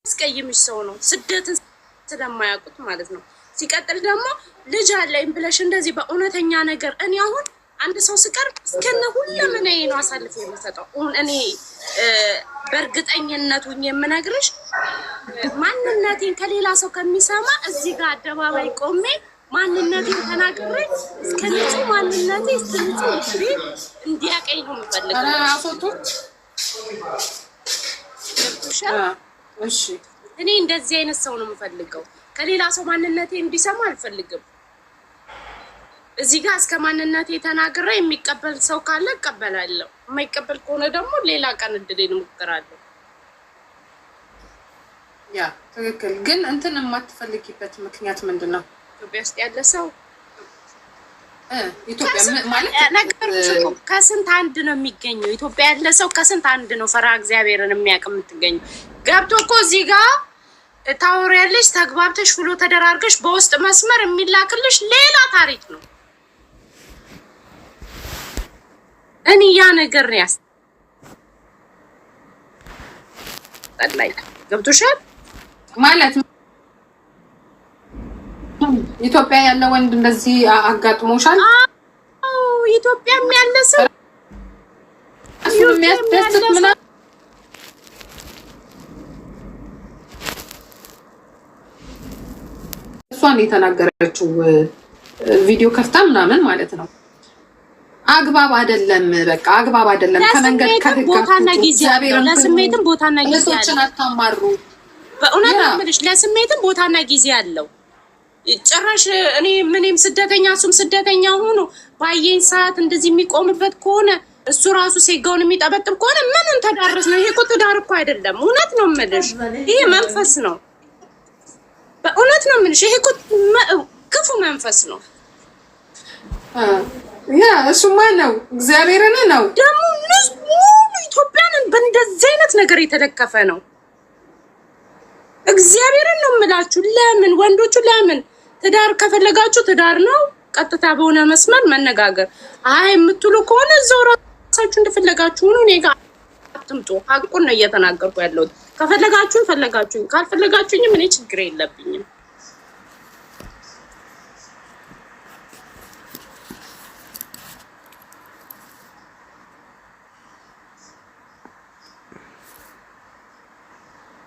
አስቀይምሽ ሰው ነው ስደትን ስለማያውቁት ማለት ነው። ሲቀጥል ደግሞ ልጅ አለኝ ብለሽ እንደዚህ በእውነተኛ ነገር እኔ አሁን አንድ ሰው ስቀርብ እስከነ ሁለመናዬ ነው አሳልፌ የምሰጠው። እኔ በእርግጠኝነቱኝ የምነግርሽ ማንነቴን ከሌላ ሰው ከሚሰማ እዚህ ጋር አደባባይ ቆሜ ማንነቴን ተናግሬ እስከነሱ ማንነቴ እስከነሱ ልቤ እንዲያቀኝ ነው የምፈልገው። አፎቶች እሺ እኔ እንደዚህ አይነት ሰው ነው የምፈልገው። ከሌላ ሰው ማንነቴ እንዲሰማ አልፈልግም። እዚህ ጋር እስከ ማንነቴ ተናግሬ የሚቀበል ሰው ካለ እቀበላለሁ። የማይቀበል ከሆነ ደግሞ ሌላ ቀን እድሌን እሞክራለሁ። ያ ትክክል። ግን እንትን የማትፈልጊበት ምክንያት ምንድነው? ኢትዮጵያ ውስጥ ያለ ሰው ኢትዮጵያ ማለት ነገሮች ከስንት አንድ ነው የሚገኘው። ኢትዮጵያ ያለ ሰው ከስንት አንድ ነው ፈራ እግዚአብሔርን የሚያውቅ የምትገኘው። ገብቶ እኮ እዚህ ጋር ታወሪያለሽ፣ ተግባብተሽ ፍሎ ተደራርገሽ በውስጥ መስመር የሚላክልሽ ሌላ ታሪክ ነው። እኔ ያ ነገር ነው ያስጠላኝ። ገብቶሻል ማለት ኢትዮጵያ ያለ ወንድ እንደዚህ አጋጥሞሻል? አዎ ኢትዮጵያም ያለ ሰው የሚያስደስት ምናምን እሷን የተናገረችው ቪዲዮ ከፍታ ምናምን ማለት ነው። አግባብ አይደለም፣ በቃ አግባብ አይደለም። ከመንገድ ቦታና ጊዜ ያለው ለስሜትም ቦታና ጊዜ ያለው አታማሩ። በእውነት አምልሽ ለስሜትም ቦታና ጊዜ ያለው ጭራሽ እኔ ምንም ስደተኛ እሱም ስደተኛ ሆኖ ባየኝ ሰዓት እንደዚህ የሚቆምበት ከሆነ እሱ ራሱ ሴጋውን የሚጠበጥብ ከሆነ ምንም ተዳርስ ነው። ይሄ እኮ ትዳር እኮ አይደለም። እውነት ነው የምልሽ፣ ይሄ መንፈስ ነው። በእውነት ነው የምልሽ፣ ይሄ እኮ ክፉ መንፈስ ነው። ያ እሱማ ነው እግዚአብሔርን ነው ደግሞ ሙሉ ኢትዮጵያንን በእንደዚህ አይነት ነገር የተለከፈ ነው። እግዚአብሔርን ነው የምላችሁ። ለምን ወንዶቹ ለምን ትዳር ከፈለጋችሁ ትዳር ነው ቀጥታ በሆነ መስመር መነጋገር። አይ የምትሉ ከሆነ እዛው ራሳችሁ እንደፈለጋችሁ ሁኑ። እኔ ጋር አትምጡ። ሀቁን ነው እየተናገርኩ ያለሁት። ከፈለጋችሁን ፈለጋችሁኝ፣ ካልፈለጋችሁኝም እኔ ችግር የለብኝም።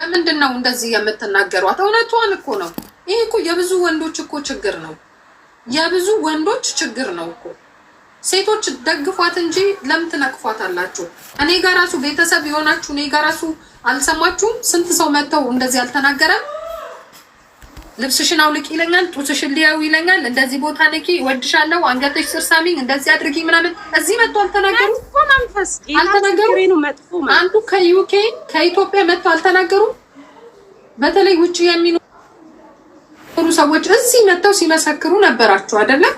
ምንድነው እንደዚህ የምትናገሯት? እውነቷን እኮ ነው። ይሄ እኮ የብዙ ወንዶች እኮ ችግር ነው። የብዙ ወንዶች ችግር ነው እኮ። ሴቶች ደግፏት እንጂ ለምን ትነቅፏታላችሁ? እኔ ጋር ራሱ ቤተሰብ የሆናችሁ እኔ ጋር ራሱ አልሰማችሁም? ስንት ሰው መተው እንደዚህ አልተናገረም? ልብስሽን አውልቂ ይለኛል፣ ጡትሽን ሊያው ይለኛል፣ እንደዚህ ቦታ ነኪ፣ ወድሻለሁ፣ አንገትሽ ስር ሳሚኝ፣ እንደዚህ አድርጊ ምናምን። እዚህ መተው አልተናገሩ? አንዱ ከዩኬ ከኢትዮጵያ መተው አልተናገሩ? በተለይ ውጪ የሚኖሩ ሰዎች እዚህ መተው ሲመሰክሩ ነበራችሁ አይደለም?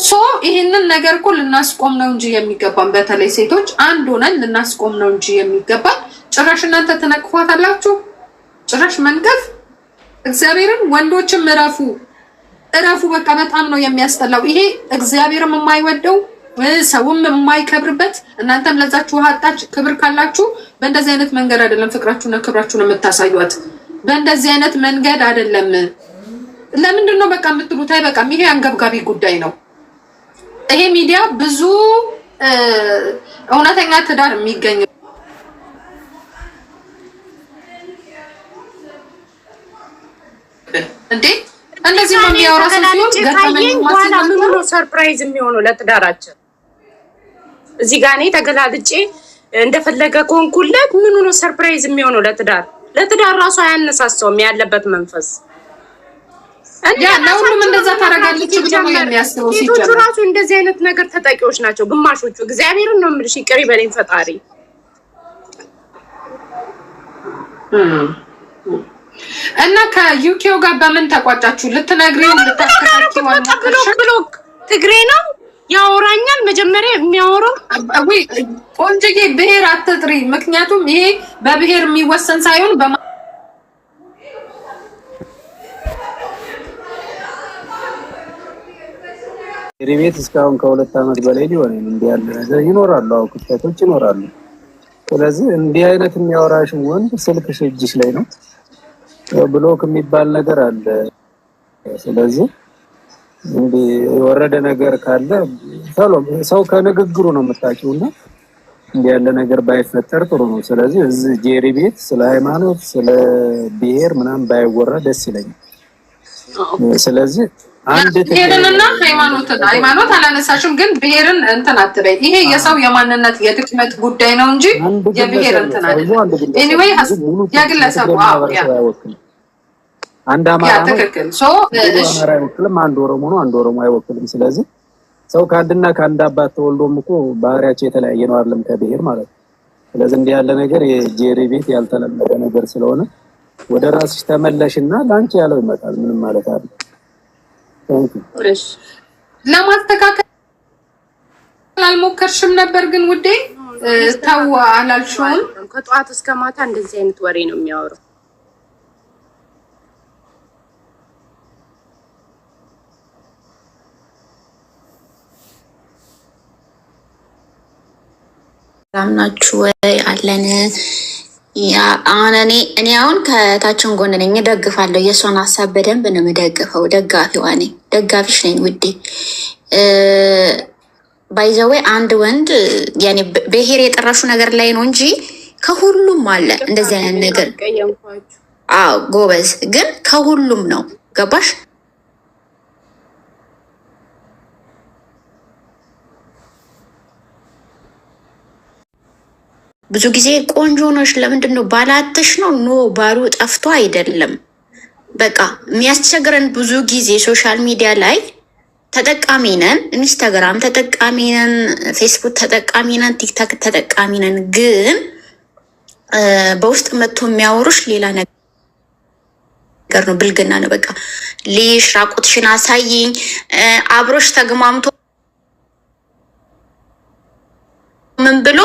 ሶ ይሄንን ነገር እኮ ልናስቆም ነው እንጂ የሚገባን፣ በተለይ ሴቶች አንድ ሆነን ልናስቆም ነው እንጂ የሚገባን። ጭራሽ እናንተ ትነቅፏታላችሁ። ጭራሽ መንቀፍ እግዚአብሔርን። ወንዶችም እረፉ። በቃ በጣም ነው የሚያስጠላው። ይሄ እግዚአብሔርም የማይወደው ሰውም የማይከብርበት። እናንተም ለዛችሁ ሀጣች ክብር ካላችሁ በእንደዚህ አይነት መንገድ አይደለም ፍቅራችሁና ክብራችሁን የምታሳዩት። በእንደዚህ አይነት መንገድ አይደለም። ለምንድን ነው በቃ የምትሉት? አይበቃም? ይሄ አንገብጋቢ ጉዳይ ነው። ይሄ ሚዲያ ብዙ እውነተኛ ትዳር የሚገኝ እንዴ እንደዚህ ነው የሚያወራ ሰው ሲሆን ገጠመኝ በኋላ ምን ነው ሰርፕራይዝ የሚሆነው ለትዳራችን? እዚህ ጋር እኔ ተገላልጬ እንደፈለገ ኮንኩለት ምን ነው ሰርፕራይዝ የሚሆነው ለትዳር? ለትዳር ራሱ አያነሳሳውም ያለበት መንፈስ። ያ ለሁሉም እንደዛ ታረጋለች ብቻ ነው የሚያስበው። ሴቶቹ ራሱ እንደዚህ አይነት ነገር ተጠቂዎች ናቸው ግማሾቹ። እግዚአብሔርን ነው የምልሽ፣ ይቅር ይበለኝ ፈጣሪ። እና ከዩኬው ጋር በምን ተቋጫችሁ? ልትነግሪው ልታስተካክሉ ብሎክ ትግሬ ነው ያወራኛል። መጀመሪያ የሚያወራው ወይ ቆንጆዬ ብሔር አትጥሪ። ምክንያቱም ይሄ በብሔር የሚወሰን ሳይሆን ቤት እስካሁን ከ2 ዓመት በላይ ሊሆን እንዴ ያለ ነገር ይኖራሉ። አው ክፍተቶች ይኖራሉ። ስለዚህ እንዲህ አይነት የሚያወራሽ ወንድ ስልክሽ እጅሽ ላይ ነው። ብሎክ የሚባል ነገር አለ። ስለዚህ እንዲህ የወረደ ነገር ካለ ቶሎ ሰው ከንግግሩ ነው የምታውቂውና እንዲህ ያለ ነገር ባይፈጠር ጥሩ ነው። ስለዚህ እዚህ ጄሪ ቤት ስለ ሃይማኖት ስለ ብሔር ምናምን ባይወራ ደስ ይለኛል። ስለዚህ አንድ ብሔርንና ሃይማኖት አላነሳሽም፣ ግን ብሔርን እንትን አትበይ። ይሄ የሰው የማንነት የድክመት ጉዳይ ነው እንጂ የብሔር እንትን አይደለም። ኤኒዌይ የግለሰቡ አንድ አማራ ነው ትክክል። አማራ አይወክልም፣ አንድ ኦሮሞ ነው አንድ ኦሮሞ አይወክልም። ስለዚህ ሰው ከአንድና ከአንድ አባት ተወልዶም እኮ ባህሪያቸው የተለያየ ነው አይደለም ከብሔር ማለት ነው። ስለዚህ እንዲህ ያለ ነገር የጄሪ ቤት ያልተለመደ ነገር ስለሆነ ወደ ራስሽ ተመለሽና ላንቺ ያለው ይመጣል። ምንም ማለት አይደለም። እሺ ለማስተካከል አልሞከርሽም ነበር ግን ውዴ ተው አላልሽውም? ከጧት እስከ ማታ እንደዚህ አይነት ወሬ ነው የሚያወራው። ናችሁ ወይ አለን። ያ እኔ አሁን ከታችን ጎን ነኝ፣ እደግፋለሁ። የእሷን ሀሳብ በደንብ ነው የምደግፈው። ደጋፊዋ ነኝ፣ ደጋፊሽ ነኝ ውዴ። ባይዘዌ አንድ ወንድ ያኔ ብሔር የጠራሹ ነገር ላይ ነው እንጂ ከሁሉም አለ እንደዚህ አይነት ነገር። አዎ ጎበዝ፣ ግን ከሁሉም ነው። ገባሽ? ብዙ ጊዜ ቆንጆ ነሽ ለምንድን ነው ባላተሽ ነው? ኖ ባሉ ጠፍቶ አይደለም። በቃ የሚያስቸግረን ብዙ ጊዜ ሶሻል ሚዲያ ላይ ተጠቃሚ ነን፣ ኢንስታግራም ተጠቃሚ ነን፣ ፌስቡክ ተጠቃሚ ነን፣ ቲክታክ ተጠቃሚ ነን። ግን በውስጥ መጥቶ የሚያወሩሽ ሌላ ነገር ነው፣ ብልግና ነው። በቃ ልሽ ራቁትሽን አሳይኝ አብሮሽ ተግማምቶ ምን ብሎ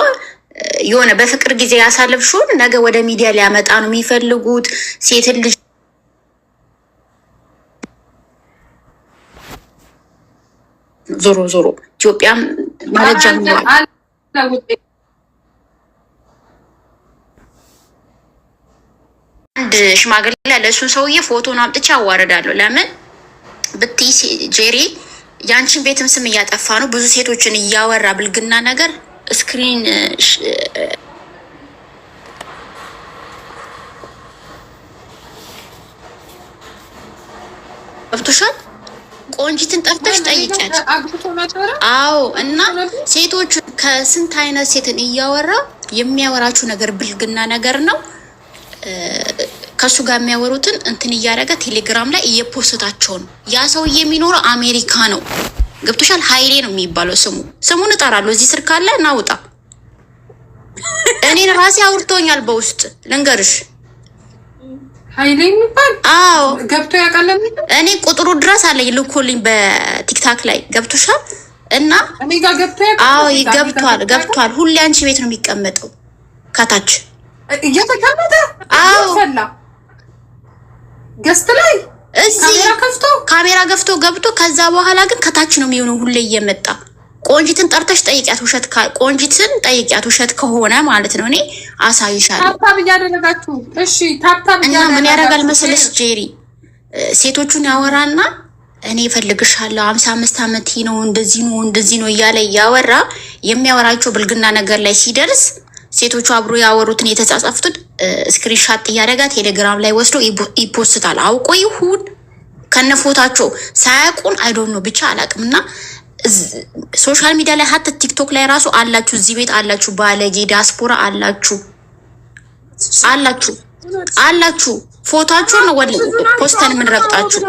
የሆነ በፍቅር ጊዜ ያሳለፍሽውን ነገ ወደ ሚዲያ ሊያመጣ ነው የሚፈልጉት። ሴት ልጅ ዞሮ ዞሮ ኢትዮጵያ ማለት ጀምሯል። አንድ ሽማግሌ ያለ እሱን ሰውዬ ፎቶን አምጥቼ አዋርዳለሁ። ለምን ብትይ ጄሪ ያንቺን ቤትም ስም እያጠፋ ነው። ብዙ ሴቶችን እያወራ ብልግና ነገር ስክሪን ገብቶሻል። ቆንጂትን ጠርተሽ ጠይቂያት። አዎ እና ሴቶቹ ከስንት አይነት ሴትን እያወራ የሚያወራችሁ ነገር ብልግና ነገር ነው። ከሱ ጋር የሚያወሩትን እንትን እያደረገ ቴሌግራም ላይ እየፖስታቸው ነው። ያ ሰውዬ የሚኖረው አሜሪካ ነው። ገብቶሻል። ሀይሌ ነው የሚባለው ስሙን እጠራለሁ። እዚህ ስር ካለ እናውጣ። እኔን ራሴ አውርቶኛል በውስጥ ልንገርሽ። ሀይሌ የሚባል አዎ ገብቶ ያውቃል። እኔ ቁጥሩ ድረስ አለኝ ልኮልኝ በቲክታክ ላይ ገብቶሻል። እና እኔ ጋር ገብቶ ያውቃል። አዎ ገብቷል። ሁሌ አንቺ ቤት ነው የሚቀመጠው ከታች እየተቀመጠ አዎ ፈላ ገስት ላይ እዚህ ካሜራ ገፍቶ ገብቶ ከዛ በኋላ ግን ከታች ነው የሚሆነው ሁሌ እየመጣ። ቆንጂትን ጠርተሽ ጠይቂያት። ቆንጂትን ጠይቂያት ውሸት ከሆነ ማለት ነው። እኔ አሳይሻለሁ። ታብታብ እያደረጋችሁ እሺ። ታብታብ እና ምን ያደርጋል መሰለሽ ጄሪ ሴቶቹን ያወራና እኔ እፈልግሻለሁ 55 ዓመት ነው እንደዚህ ነው እያለ እያወራ የሚያወራቸው ብልግና ነገር ላይ ሲደርስ ሴቶቹ አብሮ ያወሩትን የተጻጻፉትን ስክሪንሻት እያደረጋ ቴሌግራም ላይ ወስዶ ይፖስታል። አውቆ ይሁን ከነፎታቸው ሳያውቁን አይዶን ነው ብቻ አላውቅም። እና ሶሻል ሚዲያ ላይ ሀተ ቲክቶክ ላይ ራሱ አላችሁ፣ እዚህ ቤት አላችሁ፣ ባለጌ ዲያስፖራ አላችሁ ፎቶአችሁን ወደ ፖስተን የምንረግጣችሁ።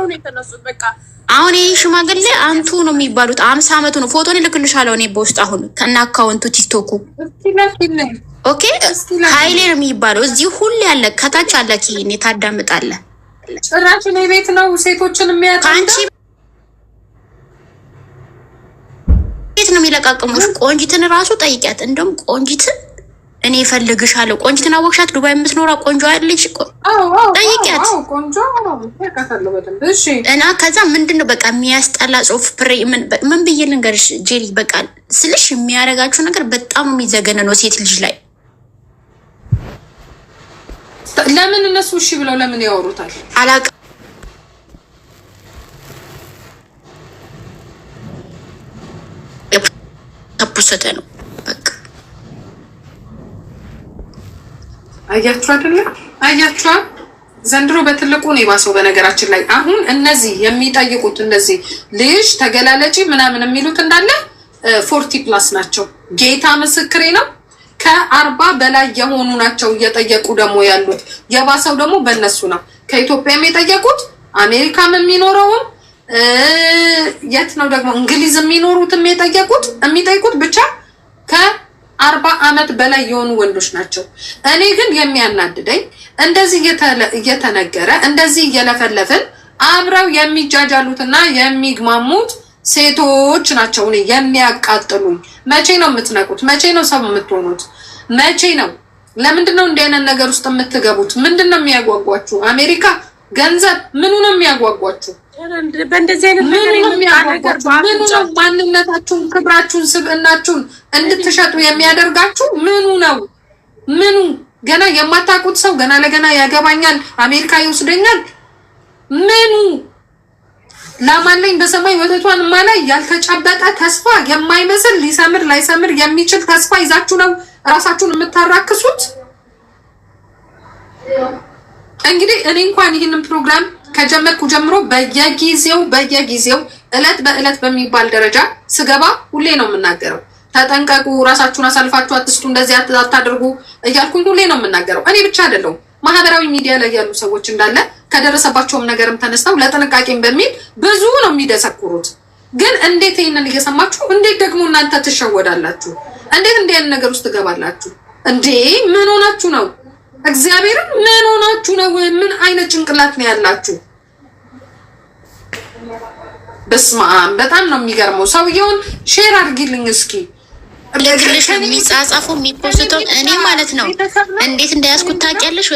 አሁን ይህ ሽማግሌ አንቱ ነው የሚባሉት 50 ዓመቱ ነው። ፎቶን እልክልሻለሁ እኔ በውስጥ አሁን ከና አካውንቱ ቲክቶኩ ኦኬ። ሀይሌ ነው የሚባለው። እዚህ ሁሌ ያለ ከታች አለ። ይሄን ታዳምጣለህ። ጭራሽ እኔ ቤት ነው ሴቶችን የሚያጣ አንቺ ቤት ነው የሚለቃቅሙሽ። ቆንጂትን ራሱ ጠይቂያት። እንደውም ቆንጂትን እኔ እፈልግሻለሁ። ቆንጂትን አወቅሻት? ዱባይ የምትኖራ ቆንጆ ልጅ ጠይቂያት። እና ከዛ ምንድነው በቃ የሚያስጠላ ጽሁፍ ምን ብዬ ልንገርሽ ጄሪ፣ በቃ ስልሽ የሚያደርጋችሁ ነገር በጣም የሚዘገነ ነው ሴት ልጅ ላይ። ለምን እነሱ እሺ ብለው ለምን ያወሩታል? አላውቅም። ተፖሰተ ነው በቃ። አያችሁ አይደለ? አያችሁ ዘንድሮ በትልቁ ነው የባሰው። በነገራችን ላይ አሁን እነዚህ የሚጠይቁት እነዚህ ልጅ ተገላለጪ ምናምን የሚሉት እንዳለ 40+ ናቸው። ጌታ ምስክሬ ነው። ከ40 በላይ የሆኑ ናቸው እየጠየቁ ደግሞ ያሉት። የባሰው ደግሞ በእነሱ ነው። ከኢትዮጵያም የጠየቁት አሜሪካም የሚኖረውም የት ነው ደግሞ እንግሊዝ የሚኖሩትም የሚጠይቁት ብቻ ከ40 ዓመት በላይ የሆኑ ወንዶች ናቸው። እኔ ግን የሚያናድደኝ እንደዚህ እየተነገረ እንደዚህ እየለፈለፍን አብረው የሚጃጃሉትና የሚግማሙት ሴቶች ናቸው። እኔ የሚያቃጥሉኝ። መቼ ነው የምትነቁት? መቼ ነው ሰው የምትሆኑት? መቼ ነው? ለምንድን ነው እንዲህ አይነት ነገር ውስጥ የምትገቡት? ምንድን ነው የሚያጓጓችሁ? አሜሪካ ገንዘብ ምኑ ነው የሚያጓጓችሁ? በእንደዚህ አይነት ነገር ምኑ ነው ማንነታችሁን፣ ክብራችሁን፣ ስብዕናችሁን እንድትሸጡ የሚያደርጋችሁ ምኑ ነው? ምኑ? ገና የማታውቁት ሰው ገና ለገና ያገባኛል፣ አሜሪካ ይወስደኛል። ምኑ? ላማለኝ በሰማይ ወተቷን ማላይ ያልተጨበጠ ተስፋ የማይመስል ሊሰምር ላይሰምር የሚችል ተስፋ ይዛችሁ ነው ራሳችሁን የምታራክሱት። እንግዲህ እኔ እንኳን ይህንን ፕሮግራም ከጀመርኩ ጀምሮ በየጊዜው እለት በእለት በሚባል ደረጃ ስገባ ሁሌ ነው የምናገረው። ተጠንቀቁ፣ ራሳችሁን አሳልፋችሁ አትስጡ፣ እንደዚህ አታድርጉ እያልኩኝ ሁሌ ነው የምናገረው። እኔ ብቻ አይደለሁም፣ ማህበራዊ ሚዲያ ላይ ያሉ ሰዎች እንዳለ ከደረሰባቸውም ነገርም ተነስተው ለጥንቃቄም በሚል ብዙ ነው የሚደሰኩሩት። ግን እንዴት ይሄንን እየሰማችሁ እንዴት ደግሞ እናንተ ትሸወዳላችሁ? እንዴት እንዲህ አይነት ነገር ውስጥ ትገባላችሁ እንዴ? ምን ሆናችሁ ነው? እግዚአብሔርን ምን ሆናችሁ ነው? ምን አይነት ጭንቅላት ነው ያላችሁ? በስመ አብ! በጣም ነው የሚገርመው። ሰውየውን ሼር አድርጊልኝ እስኪ። ለግልሽ የሚጻጻፈው የሚፖስተው እኔ ማለት ነው እንዴት እንዳያስኩት ታውቂያለሽ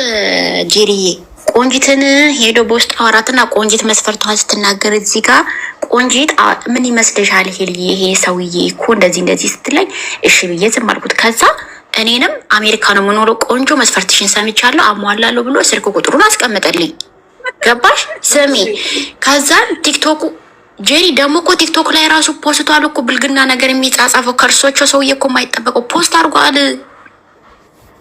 ጄሪዬ? ቆንጂትን ሄዶ በውስጥ አወራትና ቆንጂት መስፈርቷን ስትናገር እዚህ ጋር ቆንጂት ምን ይመስልሻል ይሄ ሰውዬ እኮ እንደዚህ ስትለኝ እሺ ብዬ ዝም አልኩት። ከዛ እኔንም አሜሪካ ነው የምኖረው ቆንጆ መስፈርትሽን ሰምቻለሁ አሟላለሁ ብሎ ስልክ ቁጥሩን አስቀምጠልኝ። ገባሽ? ስሚ ከዛ ቲክቶኩ ጄሪ ደግሞ እኮ ቲክቶክ ላይ ራሱ ፖስቷል እኮ ብልግና ነገር የሚጻጻፈው ከርሶቸው ሰውዬ እኮ የማይጠበቀው ፖስት አድርጓል።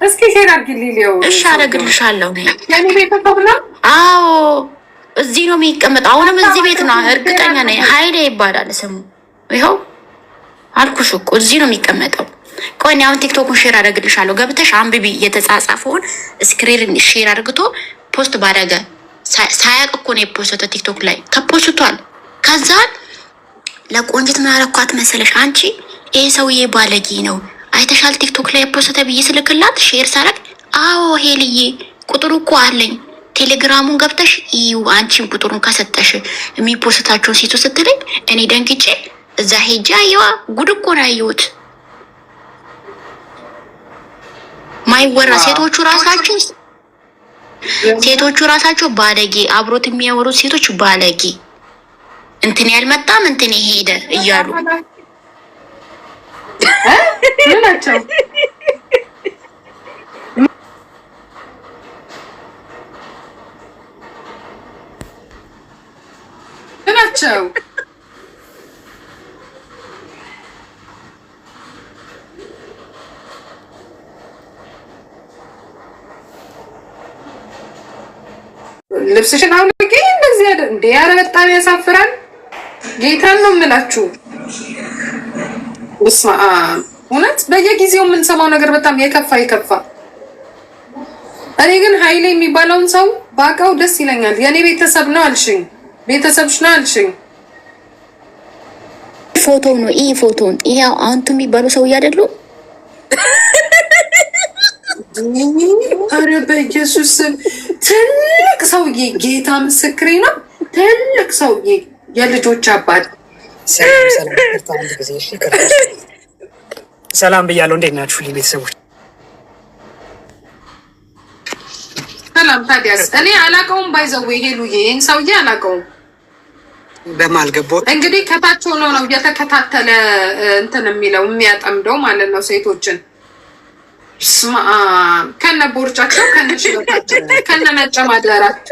እስኪ ሼር አድርጊልኝ ሊዮ። እሺ አደርግልሻለሁ። ያኔ ቤተሰብ ነው? አዎ እዚህ ነው የሚቀመጠው። አሁንም እዚህ ቤት ነው እርግጠኛ ነኝ። ሀይሌ ይባላል ስሙ። ይኸው አልኩሽ እኮ እዚህ ነው የሚቀመጠው። ቆይ እኔ አሁን ቲክቶኩን ሼር አደርግልሻለሁ። ገብተሽ አንብቢ። የተጻጻፈውን ስክሪን ሼር አድርግቶ ፖስት ባደረገ ሳያውቅ እኮ ነው የፖስተው። ቲክቶክ ላይ ተፖስቷል። ከዛ ለቆንጂት ምን አደረኳት መሰለሽ? አንቺ ይሄ ሰውዬ ባለጌ ነው አይተሻል ቲክቶክ ላይ የፖስተ ብዬ ስልክላት ሼር ሳረግ አዎ ሄልዬ ቁጥሩ እኮ አለኝ ቴሌግራሙን ገብተሽ እዩ አንቺን ቁጥሩን ከሰጠሽ የሚፖስታቸውን ሴቱ ስትለኝ እኔ ደንግጬ እዛ ሄጄ አየዋ። ጉድ እኮ ነው ያየሁት። ማይወራ ሴቶቹ ራሳቸው ባለጌ፣ አብሮት የሚያወሩት ሴቶች ባለጌ፣ እንትን ያልመጣም እንትን ሄደ እያሉ ናቸው። ናቸው ልብስሽን አውልቂ እንደዚህ አይደል እንዴ? ኧረ በጣም ያሳፍራል። ጌታን ነው የምላችሁ። በስመ አብ እውነት በየጊዜው የምንሰማው ነገር በጣም የከፋ እኔ ግን ሀይሌ የሚባለውን ሰው ባውቀው ደስ ይለኛል። የኔ ቤተሰብ ነው አልሽኝ፣ ቤተሰብሽ ነው አልሽኝ። ፎቶ ነው ይሄ ፎቶን ይሄ አንቱ የሚባለው ሰው አይደሉ? ኧረ በኢየሱስ ትልቅ ሰውዬ፣ ጌታ ምስክሬ ነው። ትልቅ ሰውዬ የልጆች አባት። ሰላም ብያለሁ። እንዴት ናችሁ ቤተሰቦች? ሰላም። ታዲያስ እኔ አላውቀውም። ባይዘው ሄሉዬ ይሄን ሰውዬ አላውቀውም። በማልገባው እንግዲህ ከታች ሆኖ ነው እየተከታተለ እንትን የሚለው የሚያጠምደው ማለት ነው ሴቶችን። ከነ ቦርጫቸው ከነ ሽበታቸው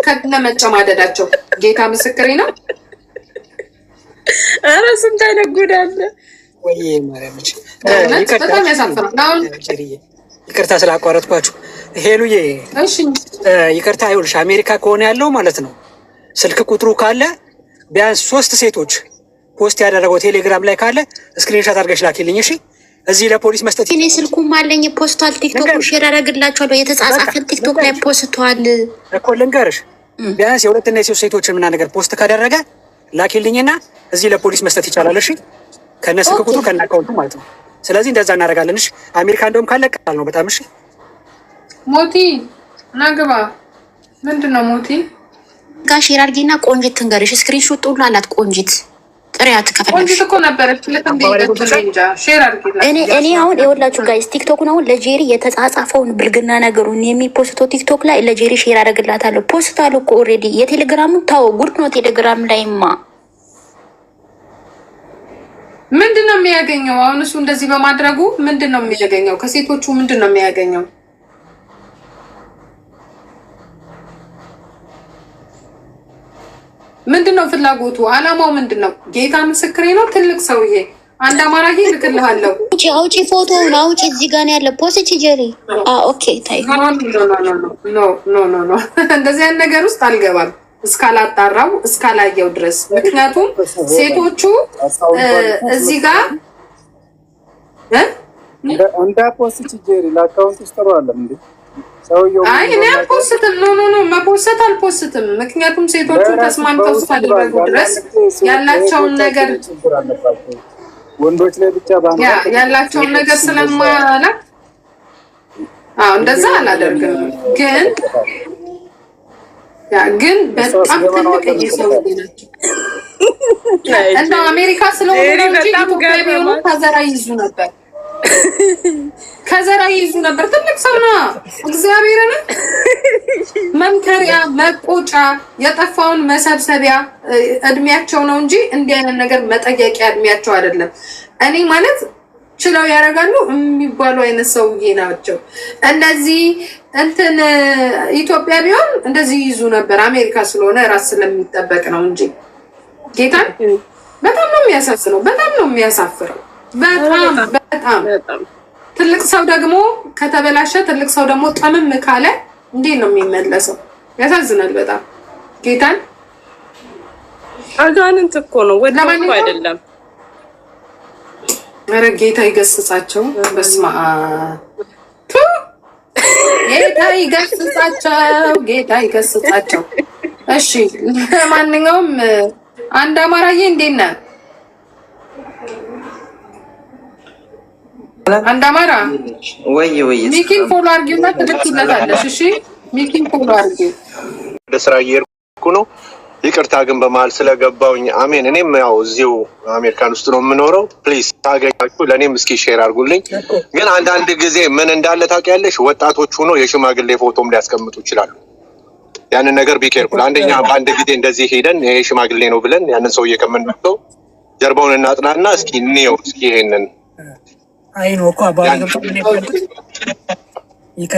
ከነ መጨማደዳቸው ጌታ ምስክሬ ነው። ኧረ ስንት አይነት ጉድ አለ። ወይ ማርያም በጣም ያሳፍራል። ይቅርታ ስላቋረጥኳችሁ ሄሉዬ። እሺ ይቅርታ። ይኸውልሽ አሜሪካ ከሆነ ያለው ማለት ነው ስልክ ቁጥሩ ካለ ቢያንስ 3 ሴቶች ፖስት ያደረገው ቴሌግራም ላይ ካለ ስክሪንሾት አድርገሽ ላኪልኝ። እሺ እዚህ ለፖሊስ መስጠት እኔ ስልኩም አለኝ ፖስቷል። ቲክቶክ ሼር አደረግላችኋለሁ። የተጻጻፈን ቲክቶክ ላይ ፖስቷል እኮ ልንገርሽ። ቢያንስ የ2 እና የ3 ሴቶችን ምናምን ነገር ፖስት ካደረገ ላኪልኝና እዚህ ለፖሊስ መስጠት ይቻላል። እሺ ከነ ስልክ ቁጥሩ ከነ አካውንቱ ማለት ነው። ስለዚህ እንደዛ እናደርጋለን። እሺ አሜሪካ እንደውም ካለ ቀላል ነው በጣም። እሺ ሞቲ ናግባ ምንድነው ሞቲ ጋር ሼር አድርጊና ቆንጂት ትንገርሽ። ስክሪንሾት ሁሉ አላት ቆንጂት ጥሪያት ከፈለግሽ። ቆንጂት እኮ ነበረች ለተንበይደት ሼር አድርጊላት። እኔ አሁን ይኸውላችሁ ጋይስ ቲክቶክን አሁን ለጄሪ የተጻጻፈውን ብልግና ነገሩን የሚፖስተው ቲክቶክ ላይ ለጄሪ ሼር አደርግላታለሁ። ፖስት አሉ እኮ ኦልሬዲ። የቴሌግራሙን ታው ጉድ ነው። ቴሌግራም ላይማ ምንድነው የሚያገኘው? አሁን እሱ እንደዚህ በማድረጉ ምንድነው የሚያገኘው? ከሴቶቹ ምንድነው የሚያገኘው? ምንድነው ፍላጎቱ? አላማው ምንድነው? ጌታ ምስክሬ ነው። ትልቅ ሰውዬ አንድ አማራጌ ልክልሃለሁ። አውጪ ፎቶውን አውጪ። እዚህ ጋር ነው ያለ ፖስት ጄሪ። ኦኬ ታይ ኖ እንደዚህ አይነት ነገር ውስጥ አልገባም እስካላጣራው እስካላየው ድረስ። ምክንያቱም ሴቶቹ እዚህ ጋር እንዳ ፖስት ጄሪ ለአካውንት ውስጥ ነው አለ እንዴ ሰውየው? አይ እኔ አልፖስትም። ኖ መፖስት አልፖስትም። ምክንያቱም ሴቶቹ ተስማምተው እስካደረጉ ድረስ ያላቸውን ነገር ወንዶች ላይ ብቻ ያላቸውን ነገር ስለማላክ እንደዛ አላደርግም። ግን በጣም ትልቅ እየሰው ናቸው። እና አሜሪካ ስለሆነ ነው እንጂ ኢትዮጵያ ቢሆኑ ከዘራ ይዙ ነበር። ትልቅ ሰው ነው። እግዚአብሔርን መምከሪያ መቆጫ የጠፋውን መሰብሰቢያ እድሜያቸው ነው እንጂ እንዲህ አይነት ነገር መጠየቂያ እድሜያቸው አይደለም። እኔ ማለት ችለው ያደርጋሉ የሚባሉ አይነት ሰውዬ ናቸው። እነዚህ እንትን ኢትዮጵያ ቢሆን እንደዚህ ይዙ ነበር። አሜሪካ ስለሆነ ራስ ስለሚጠበቅ ነው እንጂ ጌታን በጣም ነው የሚያሳዝነው። በጣም ነው የሚያሳፍረው። በጣም ትልቅ ሰው ደግሞ ከተበላሸ ትልቅ ሰው ደግሞ ጠምም ካለ እንዴት ነው የሚመለሰው? ያሳዝናል በጣም ጌታን። አጋንንት እኮ ነው ወደ አይደለም። ኧረ ጌታ ይገስጻቸው። በስመ አብ ጌታ ይገስጻቸው። ጌታ ይገስጻቸው። እሺ ለማንኛውም አንድ አማራዬ እንዴት ነህ? አንድ አማራ ወይ ሚኪን ፎሎ አድርጊውና ትልክለታለሽ። እሺ ሚኪን ፎሎ አድርጊው። ወደ ስራ እየሄድኩ ነው። ይቅርታ ግን በመሀል ስለገባውኝ። አሜን። እኔም ያው እዚሁ አሜሪካን ውስጥ ነው የምኖረው። ፕሊዝ ታገኛችሁ ለእኔም እስኪ ሼር አድርጉልኝ። ግን አንዳንድ ጊዜ ምን እንዳለ ታውቂያለሽ? ወጣቶች ሆኖ የሽማግሌ ፎቶም ሊያስቀምጡ ይችላሉ። ያንን ነገር ቢኬርኩል። አንደኛ በአንድ ጊዜ እንደዚህ ሄደን ይሄ ሽማግሌ ነው ብለን ያንን ሰውዬ ከምንመጣው ጀርባውን እናጥናና እስኪ እንየው። እስኪ ይሄንን አይኖ እኮ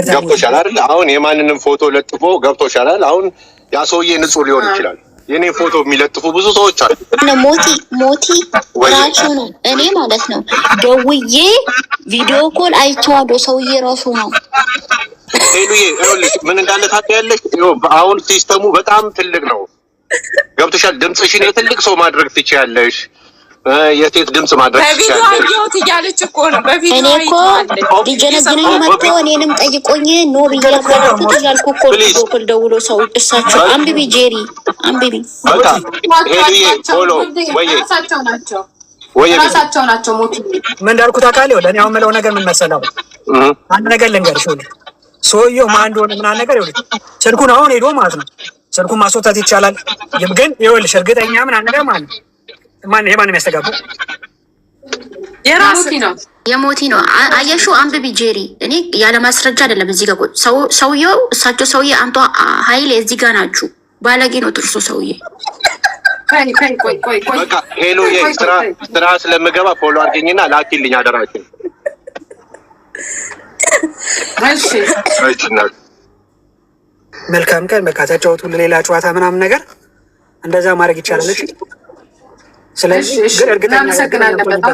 ገብቶሻል አይደል? አሁን የማንንም ፎቶ ለጥፎ ገብቶሻል አይደል? አሁን ያ ሰውዬ ንጹህ ሊሆን ይችላል። የኔ ፎቶ የሚለጥፉ ብዙ ሰዎች አሉ። ሞቲ ራሱ ነው። እኔ ማለት ነው ደውዬ ቪዲዮ ኮል አይቼዋለሁ። ሰውዬ ራሱ ነው። ሄሉዬ ይኸውልሽ ምን እንዳለ ታውቂያለሽ? አሁን ሲስተሙ በጣም ትልቅ ነው። ገብቶሻል? ድምፅሽን የትልቅ ሰው ማድረግ ትችያለሽ። የሴት ድምጽ ማድረግ ትችያለሽ። በቪዲዮ እያለች እኮ ነው። በቪዲዮ እኔ እኮ ዲጀነግነኝ መጥቶ እኔንም ጠይቆኝ ኖ ብዬ አፈረኩት እያልኩ እኮ በኩል ደውሎ ሰው እሳቸው አንብቢ ጄሪ አንብቢ በቃ ሄሉዬ ፎሎ ወይ ራሳቸው ናቸው። ሞት ምን እንዳልኩት አውቃለሁ። ለእኔ አሁን የምለው ነገር ምን መሰለህ? አንድ ነገር ልንገርሽ። ሰውዬው ማን እንደሆነ ምናምን ነገር ይኸውልሽ፣ ስልኩን አሁን ሄዶ ማለት ነው ስልኩን ማስወጣት ይቻላል። ግን ይኸውልሽ እርግጠኛ ምናምን ነገር ማለት ነው የማን የሚያስተጋባው የራሱ ነው የሞቲ ነው። አየሽው? አንብቢ ጄሪ። እኔ ያለ ማስረጃ አይደለም እዚህ ጋር ሰውዬው እሳቸው ሰውዬ አንቷ ኃይሌ እዚህ ጋር ናችሁ። ባለጌ ነው ጥርሱ ሰውዬ። በቃ ሄሉዬ ስራ ስለምገባ ፎሎ አድርገኝና ላኪልኝ አደራችን። መልካም ቀን። በቃ ተጫወቱ፣ ሌላ ጨዋታ ምናምን ነገር እንደዛ ማድረግ ይቻላል። እሺ ስለዚህ ግን እርግጠኛ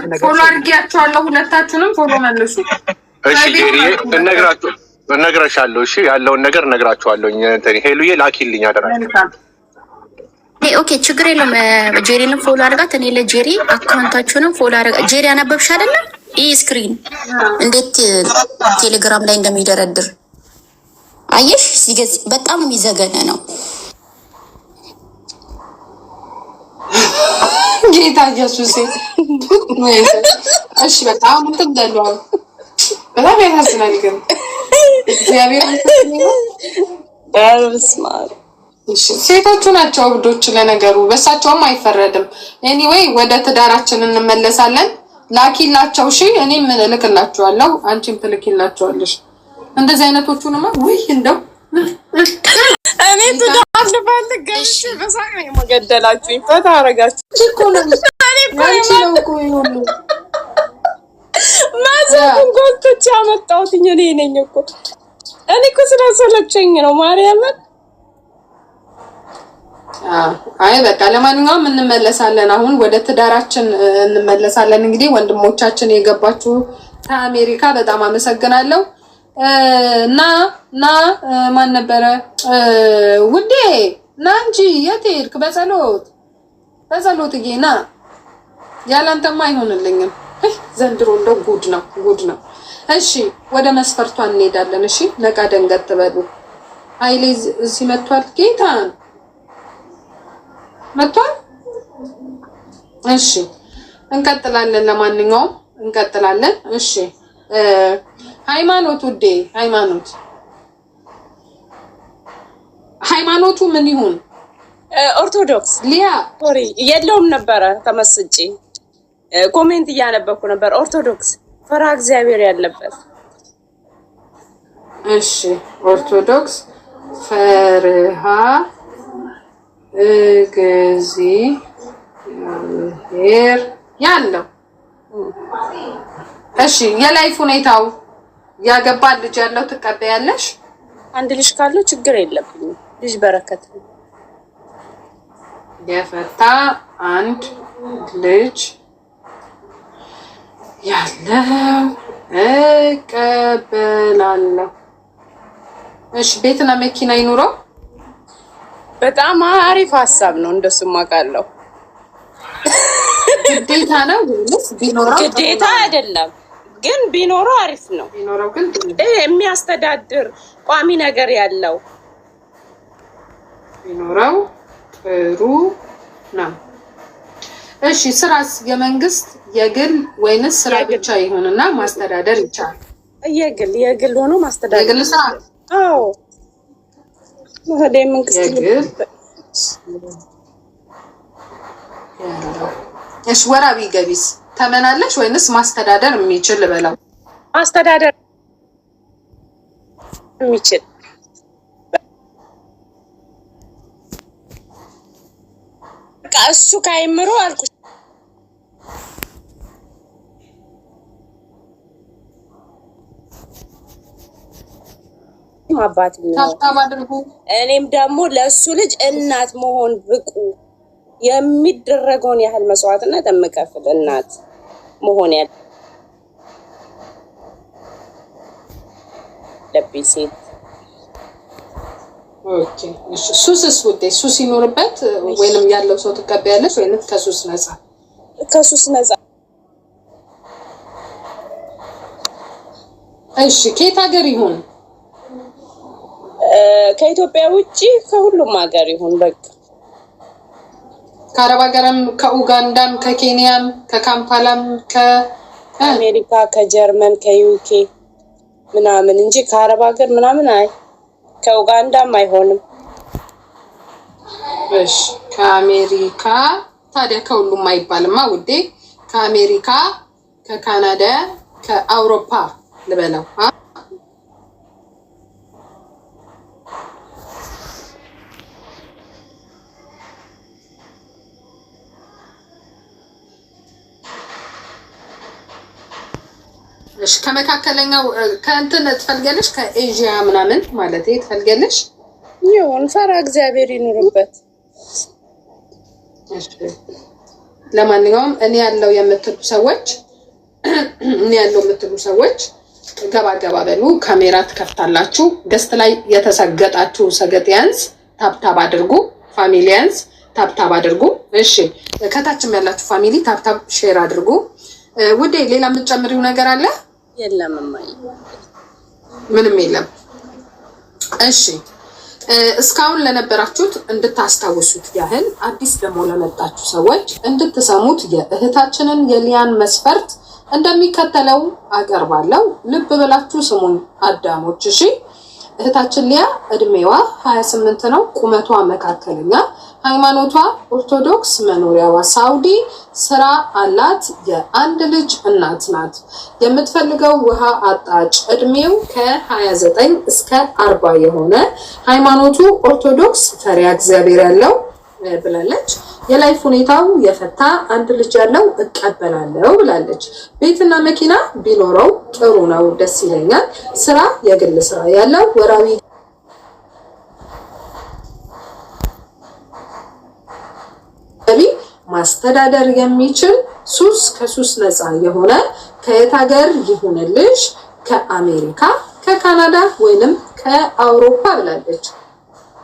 ነኝ ፎሎ አድርጊያቸዋለሁ። ሁለታችሁንም ፎሎ መልሱ። እሺ ጄሪ እነግርሻለሁ። እሺ ያለውን ነገር እነግራችኋለሁ። እንትን ሄሉዬ ላኪልኝ አደራ። ኦኬ ችግር የለም። ጄሪንም ፎሎ አድርጋት። እኔ ለጄሪ አካውንታችሁንም ፎሎ አድርጋ። ጄሪ ያነበብሽ አይደለም? ይህ ስክሪን እንዴት ቴሌግራም ላይ እንደሚደረድር አየሽ? ሲገዝ በጣም የሚዘገነ ነው። ጌታ ኢየሱስ። እሺ በጣም እንትን ደሏል። በጣም ያሳዝናል። ግን እግዚአብሔር ሴቶቹ ናቸው እብዶች። ለነገሩ በእሳቸውም አይፈረድም። ኤኒዌይ ወደ ትዳራችን እንመለሳለን። ላኪላቸው። እሺ እኔም እልክላችኋለሁ፣ አንቺም ትልኪላችኋለሽ። እንደዚህ አይነቶቹንማ ውይ እንደው እኔ ትዳር ልፈልገሽ በሳቅ ነው የመገደላችሁኝ። ፈታ አረጋችሁ እኮ ነው አንቺ ነው እኮ ይሁን ማዘን ጎልቶች ያመጣሁትኝ እኔ ነኝ እኮ። እኔ እኮ ስለሰለቸኝ ነው ማርያምን። አይ በቃ ለማንኛውም እንመለሳለን። አሁን ወደ ትዳራችን እንመለሳለን። እንግዲህ ወንድሞቻችን የገባችሁ ከአሜሪካ በጣም አመሰግናለሁ። እና ማን ነበረ ውዴ? ና እንጂ የት ሄድክ? በጸሎትዬ ና። ያላንተማ አይሆንልኝም። ዘንድሮ እንደው ጉድ ነው። እሺ ወደ መስፈርቷ እንሄዳለን። እሺ ነቃ ደንገጥ በሉ። ኃይሌ እዚህ መጥቷል። ጌታ መጥቷል። እሺ እንቀጥላለን። ለማንኛውም እንቀጥላለን። እሺ ሃይማኖት ውዴ፣ ሃይማኖቱ ምን ይሁን? ኦርቶዶክስ። ሊያ ሶሪ የለውም ነበረ ተመስጪ ኮሜንት እያነበብኩ ነበር። ኦርቶዶክስ ፈራ እግዚአብሔር ያለበት። እሺ ኦርቶዶክስ ፈርሃ እግዚአብሔር ያለው። እሺ የላይፍ ሁኔታው ያገባ ልጅ ያለው ትቀበያለሽ? አንድ ልጅ ካለው ችግር የለብኝም። ልጅ በረከት ነው። የፈታ አንድ ልጅ ያለው እቀበላለሁ። እሺ ቤትና መኪና ይኑረው። በጣም አሪፍ ሀሳብ ነው። እንደሱም አውቃለሁ። ግዴታ ነው ወይስ ቢኖረው? ግዴታ አይደለም ግን ቢኖረው አሪፍ ነው። ቢኖረው ግን የሚያስተዳድር ቋሚ ነገር ያለው ቢኖረው ጥሩ ነው። እሺ ስራስ የመንግስት የግል ወይንስ ስራ ብቻ ይሁንና ማስተዳደር ይቻላል? የግል ሆኖ ማስተዳደር። የግል ስራ? አዎ መንግስት የግል። እሺ ወራቢ ገቢስ ተመናለሽ ወይንስ ማስተዳደር የሚችል በለው? ማስተዳደር የሚችል በቃ እሱ ካይምሮ አልኩሽ። አባት ነው። እኔም ደግሞ ለእሱ ልጅ እናት መሆን ብቁ የሚደረገውን ያህል መስዋዕትነት የምከፍል እናት መሆን ያለብኝ ሴት። ኦኬ እሺ ሱስስ ውዴ? ሱስ ይኖርበት ወይንም ያለው ሰው ትቀበያለሽ ወይንም ከሱስ ነፃ? ከሱስ ነፃ። እሺ ከየት ሀገር ይሁን? ከኢትዮጵያ ውጪ ከሁሉም ሀገር ይሁን። በቃ ከአረብ ሀገርም፣ ከኡጋንዳም፣ ከኬንያም፣ ከካምፓላም፣ ከአሜሪካ፣ ከጀርመን፣ ከዩኬ ምናምን እንጂ ከአረብ ሀገር ምናምን አይ ከኡጋንዳም አይሆንም። እሺ ከአሜሪካ ታዲያ ከሁሉም አይባልማ ውዴ። ከአሜሪካ፣ ከካናዳ፣ ከአውሮፓ ልበለው። እሺ ከመካከለኛው ከእንትን ትፈልጊያለሽ? ከኤዥያ ምናምን ማለት ትፈልጊያለሽ? ይሁን ፈራ እግዚአብሔር ይኑርበት። እሺ ለማንኛውም እኔ ያለው የምትሉ ሰዎች ገባ ገባ በሉ። ካሜራ ትከፍታላችሁ። ገስት ላይ የተሰገጣችሁ ሰገጤያንስ ታብታብ አድርጉ። ፋሚሊያንስ ታብታብ አድርጉ። እሺ ከታችም ያላችሁ ፋሚሊ ታብታብ ሼር አድርጉ። ውዴ ሌላ የምትጨምሪው ነገር አለ? የለም ማይ ምንም የለም። እሺ እስካሁን ለነበራችሁት እንድታስታውሱት ያህል አዲስ ደግሞ ለመጣችሁ ሰዎች እንድትሰሙት የእህታችንን የሊያን መስፈርት እንደሚከተለው አቀርባለሁ። ልብ ብላችሁ ስሙን አዳሞች። እሺ እህታችን ሊያ እድሜዋ 28 ነው። ቁመቷ መካከለኛ፣ ሃይማኖቷ ኦርቶዶክስ፣ መኖሪያዋ ሳውዲ፣ ስራ አላት፣ የአንድ ልጅ እናት ናት። የምትፈልገው ውሃ አጣጭ፣ እድሜው ከ29 እስከ 40 የሆነ፣ ሃይማኖቱ ኦርቶዶክስ፣ ፈሪሃ እግዚአብሔር ያለው ብላለች። የላይፍ ሁኔታው የፈታ፣ አንድ ልጅ ያለው እቀበላለሁ ብላለች። ቤትና መኪና ቢኖረው ጥሩ ነው፣ ደስ ይለኛል። ስራ የግል ስራ ያለው፣ ወራዊ ገቢ ማስተዳደር የሚችል፣ ሱስ ከሱስ ነፃ የሆነ፣ ከየት ሀገር ይሁንልሽ? ከአሜሪካ፣ ከካናዳ ወይንም ከአውሮፓ ብላለች።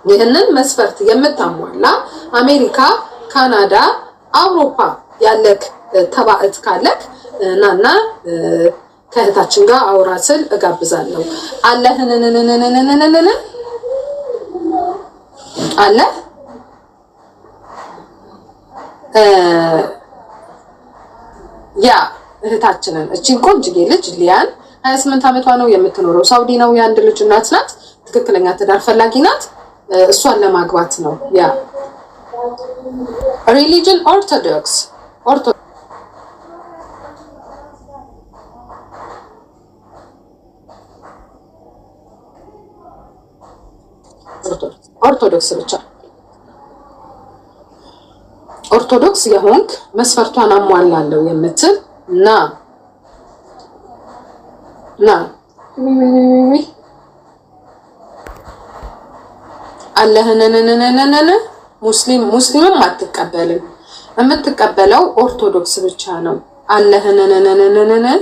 ይህንን መስፈርት የምታሟላ አሜሪካ፣ ካናዳ፣ አውሮፓ ያለክ ተባዕት ካለክ ናና ከእህታችን ጋር አውራ ስል እጋብዛለሁ። አለህንንንንንንንን አለ ያ እህታችንን እቺን ቆንጅዬ ልጅ ሊያን 28 ዓመቷ ነው። የምትኖረው ሳውዲ ነው። የአንድ ልጅ እናት ናት። ትክክለኛ ትዳር ፈላጊ ናት። እሷን ለማግባት ነው። ያ ሪሊጅን ኦርቶዶክስ ብቻ ኦርቶዶክስ የሆንክ መስፈርቷን አሟላለሁ የምትል ና አለህንንንንንን ሙስሊምም አትቀበልም። የምትቀበለው ኦርቶዶክስ ብቻ ነው። አለህንንንንንን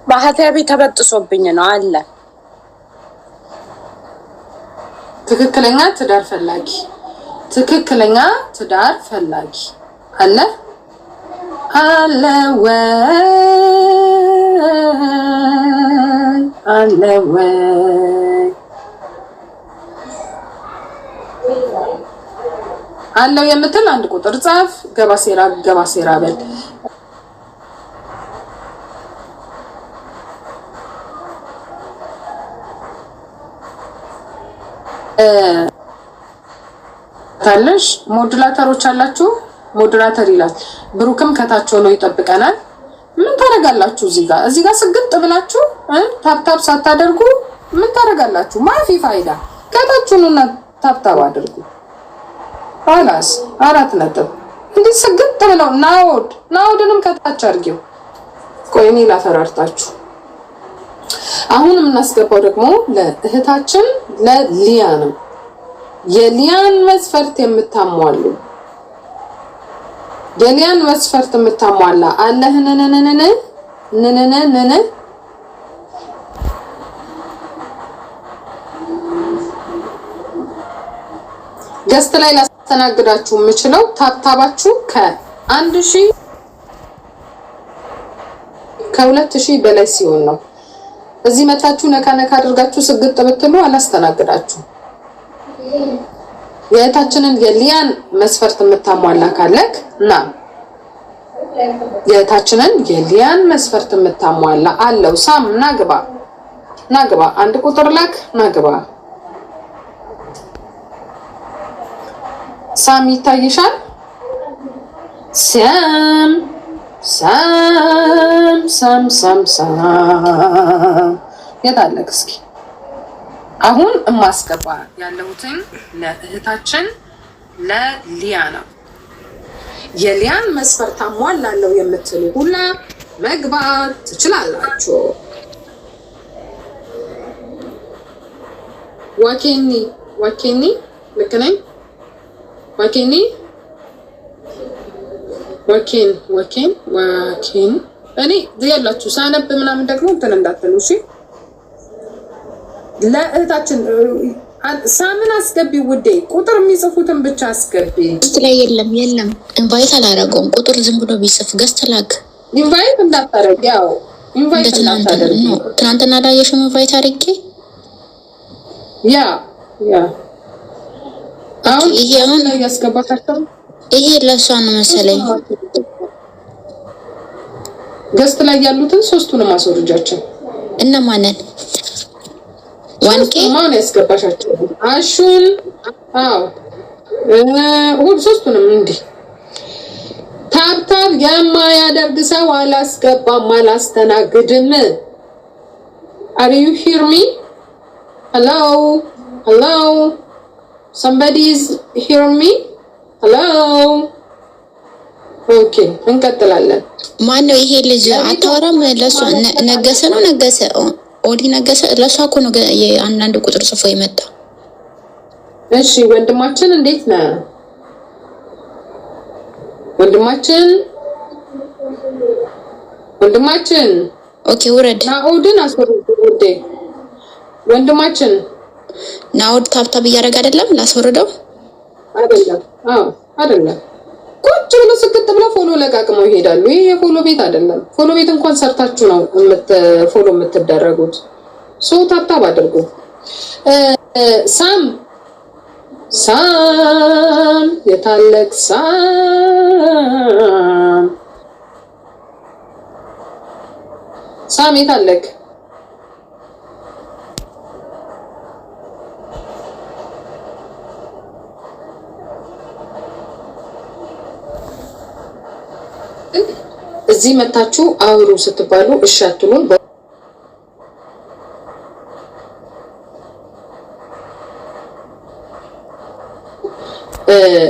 ማህተቤ ተበጥሶብኝ ነው አለ። ትክክለኛ ትዳር ፈላጊ አለ ወይ አለው የምትል አንድ ቁጥር ጻፍ። ገባሴራ በል። ታለሽ ሞዱላተሮች አላችሁ። ሞዱላተር ይላል። ብሩክም ከታች ሆኖ ይጠብቀናል። ምን ታረጋላችሁ? እዚህ ጋር ስግጥ ብላችሁ ታፕታፕ ሳታደርጉ ምን ታረጋላችሁ? ማፊ ፋይዳ። ከታችሁና ታፕታፕ አድርጉ። አላስ 4 ነጥብ እንዲህ ስግጥ ብለው ናውድንም ከታች አድርጊው። ቆይ እኔ ላፈራርታችሁ። አሁን የምናስገባው ደግሞ ለእህታችን ለሊያ ነው። የሊያን መስፈርት የምታሟሉ አለህንንንንን ገስት ላይ ላስተናግዳችሁ የምችለው ታብታባችሁ ከ1000 ከ2000 በላይ ሲሆን ነው። እዚህ መታችሁ ነካ አድርጋችሁ ስግጥ ብትሉ አላስተናግዳችሁ። የእህታችንን የሊያን መስፈርት የምታሟላ ካለክ የእህታችንን የሊያን መስፈርት የምታሟላ አለው። ሳም ናግባ አንድ ቁጥር ላክ ናግባ። ሳም ይታይሻል? ሳም የታለክ? እስኪ አሁን የማስገባ ያለሁትን ለእህታችን ለሊያ ነው። የሊያን መስፈርት አሟላለሁ የምትሉ ሁላ መግባት ትችላላችሁ። ዋኬኒ ልክ ነኝ? ዋኬን እኔ ያላችሁ ሳነብ ምናምን ደግሞ እንትን እንዳትሉ እሺ። ለእህታችን ሳምን አስገቢ ውዴ፣ ቁጥር የሚጽፉትን ብቻ አስገቢ። ገስት ላይ የለም ኢንቫይት አላረገውም። ቁጥር ዝም ብሎ ቢጽፍ ገስት ላክ። ኢንቫይት እንዳታረግ፣ ያው ኢንቫይት እንዳታረግ። ትናንትና ላየሽው ኢንቫይት አድርጌ ያ አሁን ይሄ አሁን ያስገባታቸው ይሄ ለሷ ነው መሰለኝ። ገስት ላይ ያሉትን ሶስቱንም አስወርጃቸው። እነማንን ዋንኬ ማን ያስገባሻቸው? አሹን ሁሉ ሶስቱንም እንዲህ ታብታብ የማያደርግ ሰው አላስገባም፣ አላስተናግድም። Are you hear me? Hello somebody is hear me? Hello okay እንቀጥላለን። ማን ነው ይሄ ልጅ? አታወራም? ለሷ ነገሰ ኦዲ ነገሰ። ለሷ እኮ ነው የአንዳንድ ቁጥር ጽፎ የመጣ። እሺ ወንድማችን እንዴት ነህ? ወንድማችን ኦኬ ውረድ። ናኦድን አስወርድ። ወንድማችን ናኦድ ታብታብ እያደረገ አይደለም? ላስወርደው አይደለም። ቁጭ ብሎ ስክት ብሎ ፎሎ ለቃቅመው ይሄዳሉ። ይሄ የፎሎ ቤት አይደለም። ፎሎ ቤት እንኳን ሰርታችሁ ነው ፎሎ የምትደረጉት። ሶ ታብታብ አድርጉ። ሳም የታለቅ ሳም የታለቅ እዚህ መታችሁ አውሩ ስትባሉ እሺ አትሉም።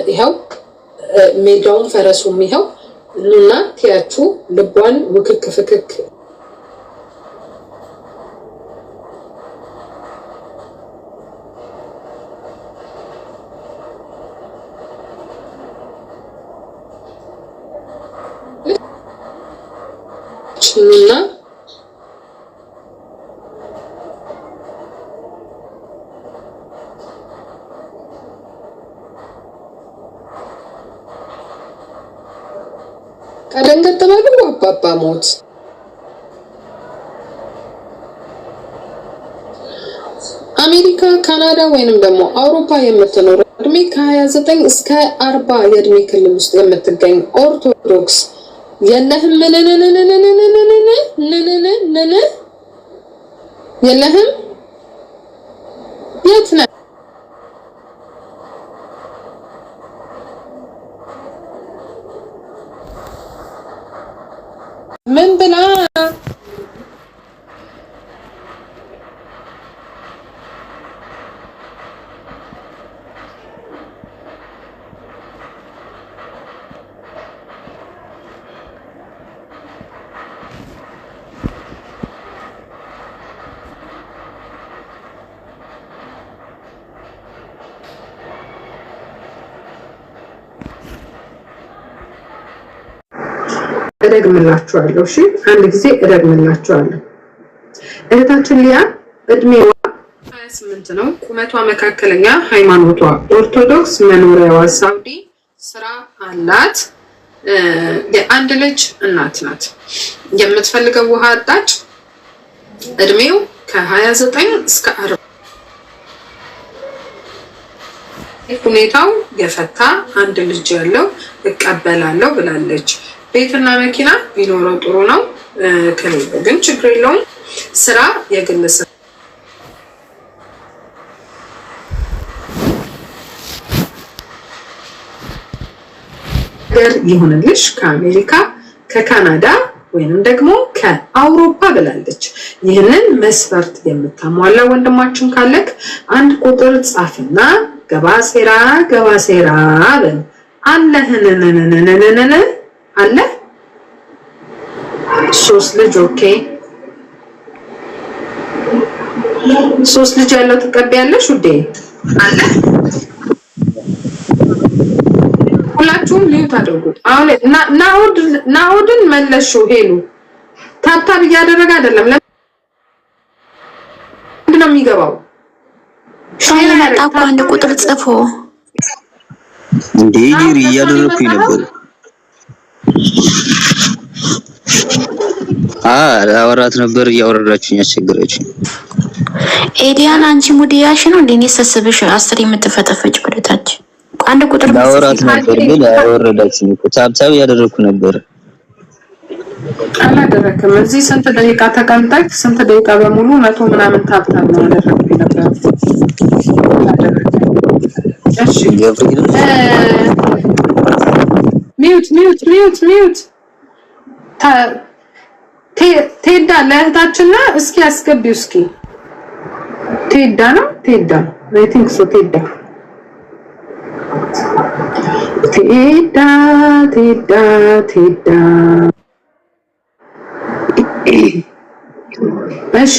ይኸው ሜዳውን ፈረሱም ይኸው እና ትያችሁ ልቧን ውክክ ፍክክ እና ቀደንገጥ በሉ አባባ ሞት አሜሪካ፣ ካናዳ ወይንም ደግሞ አውሮፓ የምትኖር እድሜ ከ29 እስከ 40 የእድሜ ክልል ውስጥ የምትገኝ ኦርቶዶክስ የለህም የለህም የት ነህ? ምን ብላ እደግምላችኋለሁ። እሺ አንድ ጊዜ እደግምላችኋለሁ። እህታችን ሊያ እድሜዋ 28 ነው። ቁመቷ መካከለኛ፣ ሃይማኖቷ ኦርቶዶክስ፣ መኖሪያዋ ሳውዲ፣ ስራ አላት፣ የአንድ ልጅ እናት ናት። የምትፈልገው ውሃ አጣጭ፣ እድሜው ከ29 እስከ 40፣ ሁኔታው የፈታ አንድ ልጅ ያለው እቀበላለሁ ብላለች። ቤትና መኪና ቢኖረው ጥሩ ነው። ከሌለ ግን ችግር የለውም። ስራ የግል ስራ ይሁንልሽ። ከአሜሪካ ከካናዳ ወይንም ደግሞ ከአውሮፓ ብላለች። ይህንን መስፈርት የምታሟላ ወንድማችን ካለክ አንድ ቁጥር ጻፍና ገባሴራ በል። አለህነነነነነነ አለ 3 ልጅ ኦኬ 3 ልጅ ያለው ትቀበያለሽ ውዴ አለ ሁላችሁም ሊዩት አድርጉት አሁን ናውድን መለሹ ሄሉ ታብታብ እያደረገ አይደለም ለምን ነው የሚገባው ሻይ መጣ አንድ ቁጥር ጽፎ እንዴ ዲሪ እያደረኩኝ ነበር አወራት ነበር እያወረዳችሁኝ አስቸገራችሁኝ ኤዲያን አንቺ ሙዲያሽ ነው እንደኔ ሰስብሽ 10 የምትፈተፈጭ ወደታች አንድ ቁጥር አወራት ነበር ግን አወረዳችሁኝ ታብታብ እያደረኩ ነበር አላደረክም እዚህ ስንት ደቂቃ ተቀምጠክ ስንት ደቂቃ በሙሉ 100 ምናምን ታብታብ ነው ያደረኩኝ ነበር እሺ ሚዩት ቴዳ ለእህታችንና እስኪ አስገቢው እስኪ ቴዳ ነው ቴዳ አይ ቲንክ ሶ ቴዳ እሺ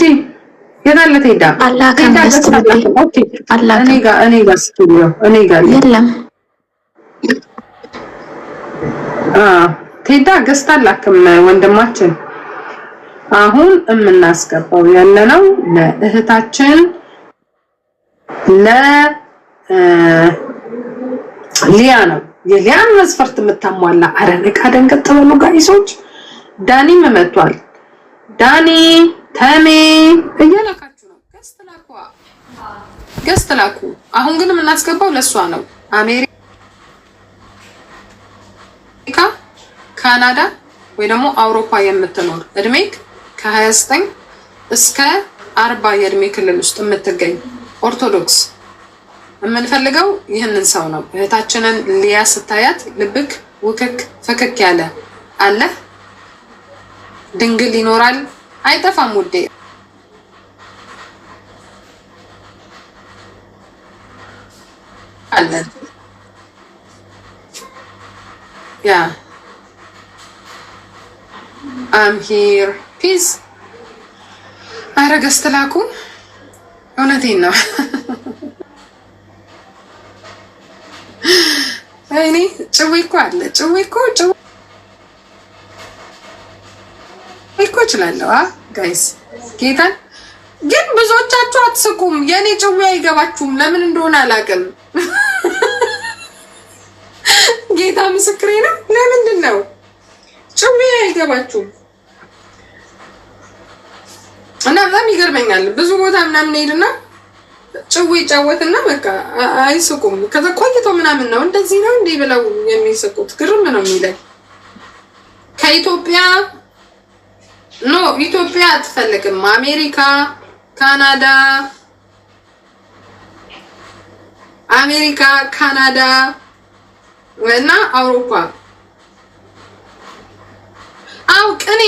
የታለ ቴዳ አላህ ከመስት ኦኬ እኔ ጋር ስቱዲዮ እኔ ጋር የለም ቴዳ ገዝታላክም ወንድማችን አሁን የምናስገባው ያለነው ለእህታችን ሊያ ነው የሊያን መስፈርት የምታሟላ አረነቃ ደንገጥ በሉ ጋይሶች ዳኒ መጥቷል ዳኒ ተሜ እያላካችሁ ነው ገዝተላኩ አሁን ግን የምናስገባው ለሷ ነው አሜሪካ ካናዳ ወይ ደግሞ አውሮፓ የምትኖር እድሜክ ከ29 እስከ 40 የእድሜ ክልል ውስጥ የምትገኝ ኦርቶዶክስ የምንፈልገው ይህንን ሰው ነው እህታችንን ሊያ ስታያት ልብክ ውክክ ፈከክ ያለ አለ ድንግል ይኖራል አይጠፋም ውዴ አለ ያ I'm here peace አረጋስተላኩ እውነቴን ነው እኔ ጭውይኮ አለ ጭውይኮ እችላለሁ ጋይስ ጌታን ግን ብዙዎቻችሁ አትስቁም የኔ ጭውይ አይገባችሁም ለምን እንደሆነ አላውቅም ጌታ ምስክሬ ነው ለምንድን ነው ጭውይ አይገባችሁም እና በጣም ይገርመኛል ብዙ ቦታ ምናምን ሄድና ጭውይ ጫወትና በቃ አይስቁም ከዛ ቆይቶ ምናምን ነው እንደዚህ ነው እንዴ ብለው የሚስቁት ግርም ነው የሚለኝ ከኢትዮጵያ ኖ ኢትዮጵያ አትፈልግም አሜሪካ ካናዳ እና አውሮፓ አው ቅኔ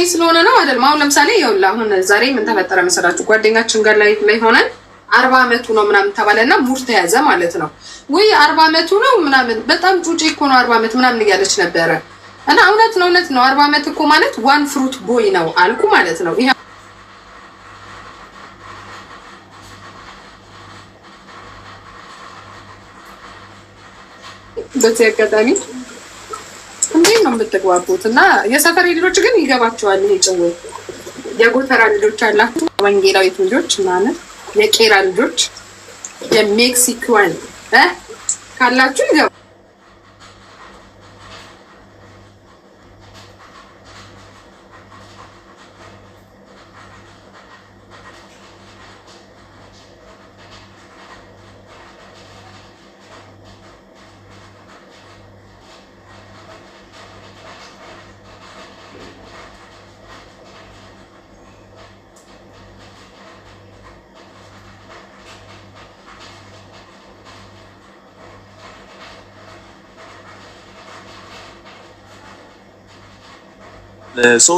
ስለሆነ ነው አይደል አሁን ለምሳሌ ይኸውላ አሁን ዛሬ ምን ተፈጠረ መሰላችሁ ጓደኛችን ጋር ላይ ሆነን 40 አመቱ ነው ምናምን ተባለና ሙር ተያዘ ማለት ነው ወይ 40 አመቱ ነው ምናምን በጣም ጩጬ እኮ ነው 40 አመት ምናምን እያለች ነበረ እና እውነት ነው 40 አመት እኮ ማለት ዋን ፍሩት ቦይ ነው አልኩ ማለት ነው ይሄ በዚህ አጋጣሚ እንዴት ነው የምትግባቡት እና የሰፈሬ ልጆች ግን ይገባቸዋል ይሄ ጭውይ የጎተራ ልጆች አላችሁ ወንጌላዊት ልጆች ማለት የቄራ ልጆች የሜክሲካን ካላችሁ ይገባ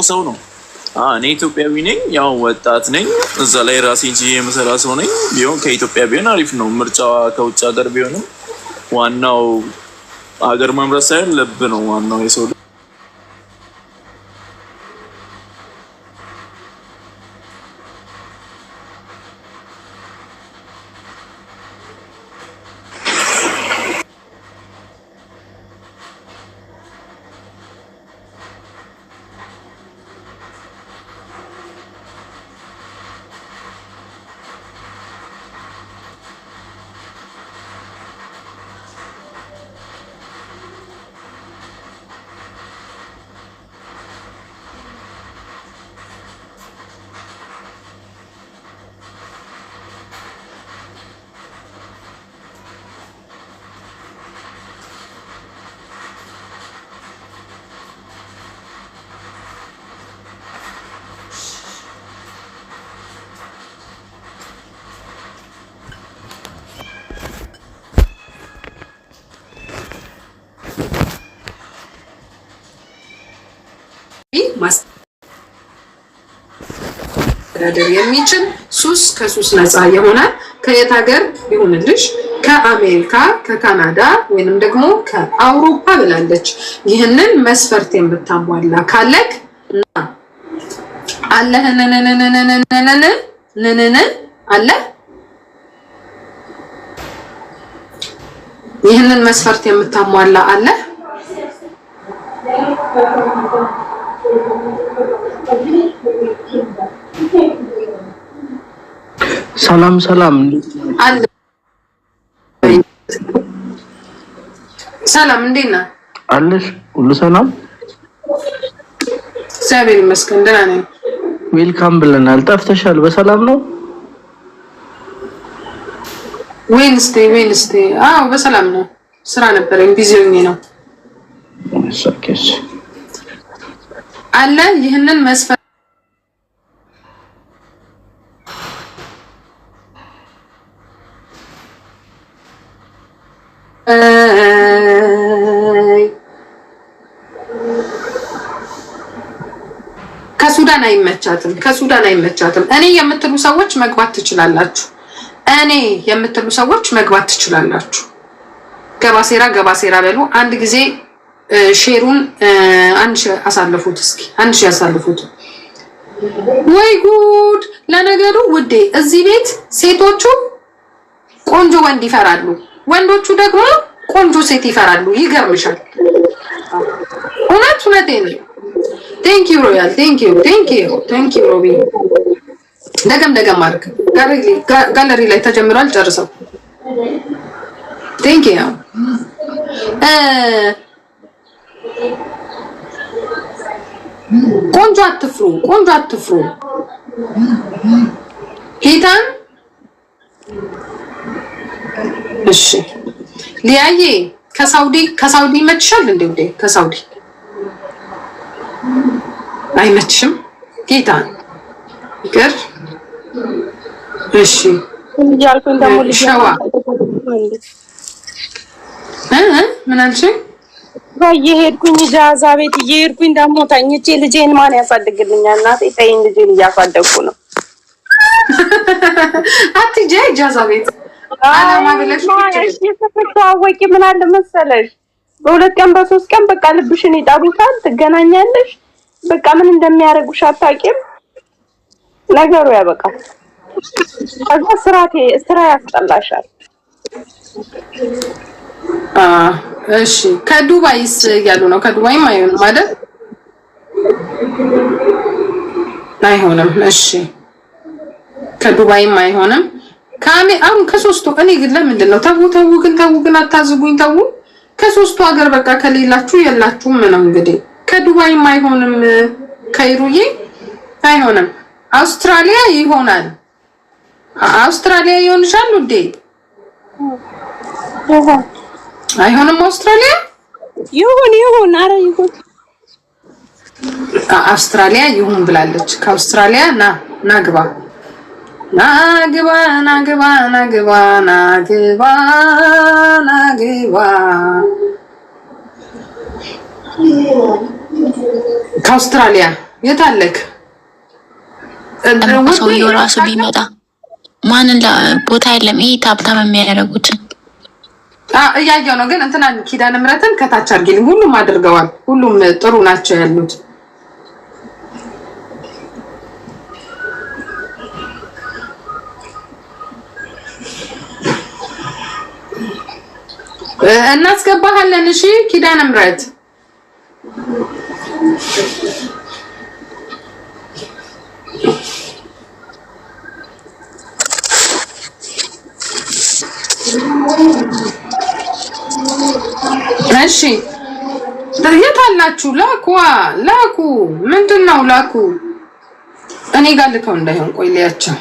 ሰው ነው እኔ ኢትዮጵያዊ ነኝ ያው ወጣት ነኝ እዛ ላይ ራሴን ጂ የምሰራ ሰው ነኝ ቢሆን ከኢትዮጵያ ቢሆን አሪፍ ነው ምርጫዋ ከውጭ ሀገር ቢሆንም ዋናው ሀገር መምራት ሳይሆን ልብ ነው ዋናው የሰው ማስተዳደር የሚችል ሱስ ከሱስ ነፃ የሆነ ከየት ሀገር ይሁንልሽ ከአሜሪካ ከካናዳ ወይንም ደግሞ ከአውሮፓ ብላለች። ይህንን መስፈርት የምታሟላ ካለክ አለ አለ ይህንን መስፈርት የምታሟላ አለ ሰላም ሰላም አለ ሰላም እንዴት ነህ አለሽ ሁሉ ሰላም እግዚአብሔር ይመስገን ደህና ነኝ ዌልካም ብለናል ጠፍተሻል በሰላም ነው ዌንስዴ አዎ በሰላም ነው ስራ ነበረኝ ቢዚ ሆኜ ነው ሰከሽ አለ ይሄንን መስፈርት ከሱዳን አይመቻትም እኔ የምትሉ ሰዎች መግባት ትችላላችሁ ገባሴራ በሉ አንድ ጊዜ ሼሩን አንድ አሳልፉት እስኪ አንድ ያሳልፉት ወይ ጉድ ለነገሩ ውዴ እዚህ ቤት ሴቶቹ ቆንጆ ወንድ ይፈራሉ ወንዶቹ ደግሞ ቆንጆ ሴት ይፈራሉ ይገርምሻል እውነቴን ነው Thank you Royal thank you Robi ደገም ማርክ ጋለሪ ላይ ተጀምሯል ጨርሰው Thank you ቆንጆ አትፍሩ ሄታን እሺ ሊያዬ ከሳውዲ መጥሻል እንዴ ከሳውዲ አይመችም ጌታ ይቅር እሺ ያልኩኝ ደሞ ሸዋ ምን አልሽ በየሄድኩኝ ጃዛ ቤት እየሄድኩኝ ደሞ ተኝቼ ልጄን ማን ያሳድግልኛል እናቴ ተይኝ ልጄን እያሳደግኩ ነው አትጄ ጃዛ ቤት አላማ ብለሽ ተፈታወቂ ምን አለ መሰለሽ በሁለት ቀን በሶስት ቀን በቃ ልብሽን ይጣሩታል ትገናኛለሽ በቃ ምን እንደሚያረጉሽ አታውቂም ነገሩ ያበቃል ከዛ ስራ ያስጠላሻል እሺ ከዱባይስ ያሉ ነው ከዱባይም አይሆንም አይደል አይሆንም እሺ ከዱባይም አይሆንም አሁን ከሶስቱ እኔ ግን ለምንድን ነው ተው ግን አታዝጉኝ ተው ከሶስቱ ሀገር በቃ ከሌላችሁ የላችሁም ነው እንግዲህ ከዱባይም አይሆንም ከይሩዬ አይሆንም አውስትራሊያ ይሆናል አውስትራሊያ ይሆንሻል እንዴ አይሆንም አውስትራሊያ ይሁን አረ ይሁን አውስትራሊያ ይሁን ብላለች ከአውስትራሊያ ናግባ ከአውስትራሊያ የታለክ ሰውየው ራሱ ቢመጣ ማንን ቦታ የለም ይሄ ታብታም የሚያደርጉት እያየው ነው ግን እንትና ኪዳነ ምሕረትን ከታች አድርጊልኝ። ሁሉም አድርገዋል። ሁሉም ጥሩ ናቸው ያሉት። እናስገባሃለን። እሺ ኪዳነ ምሕረት እሺ የት አላችሁ? ላኩ ምንድነው ላኩ? እኔ ጋር ልከው እንዳይሆን ቆይ ልያቸው።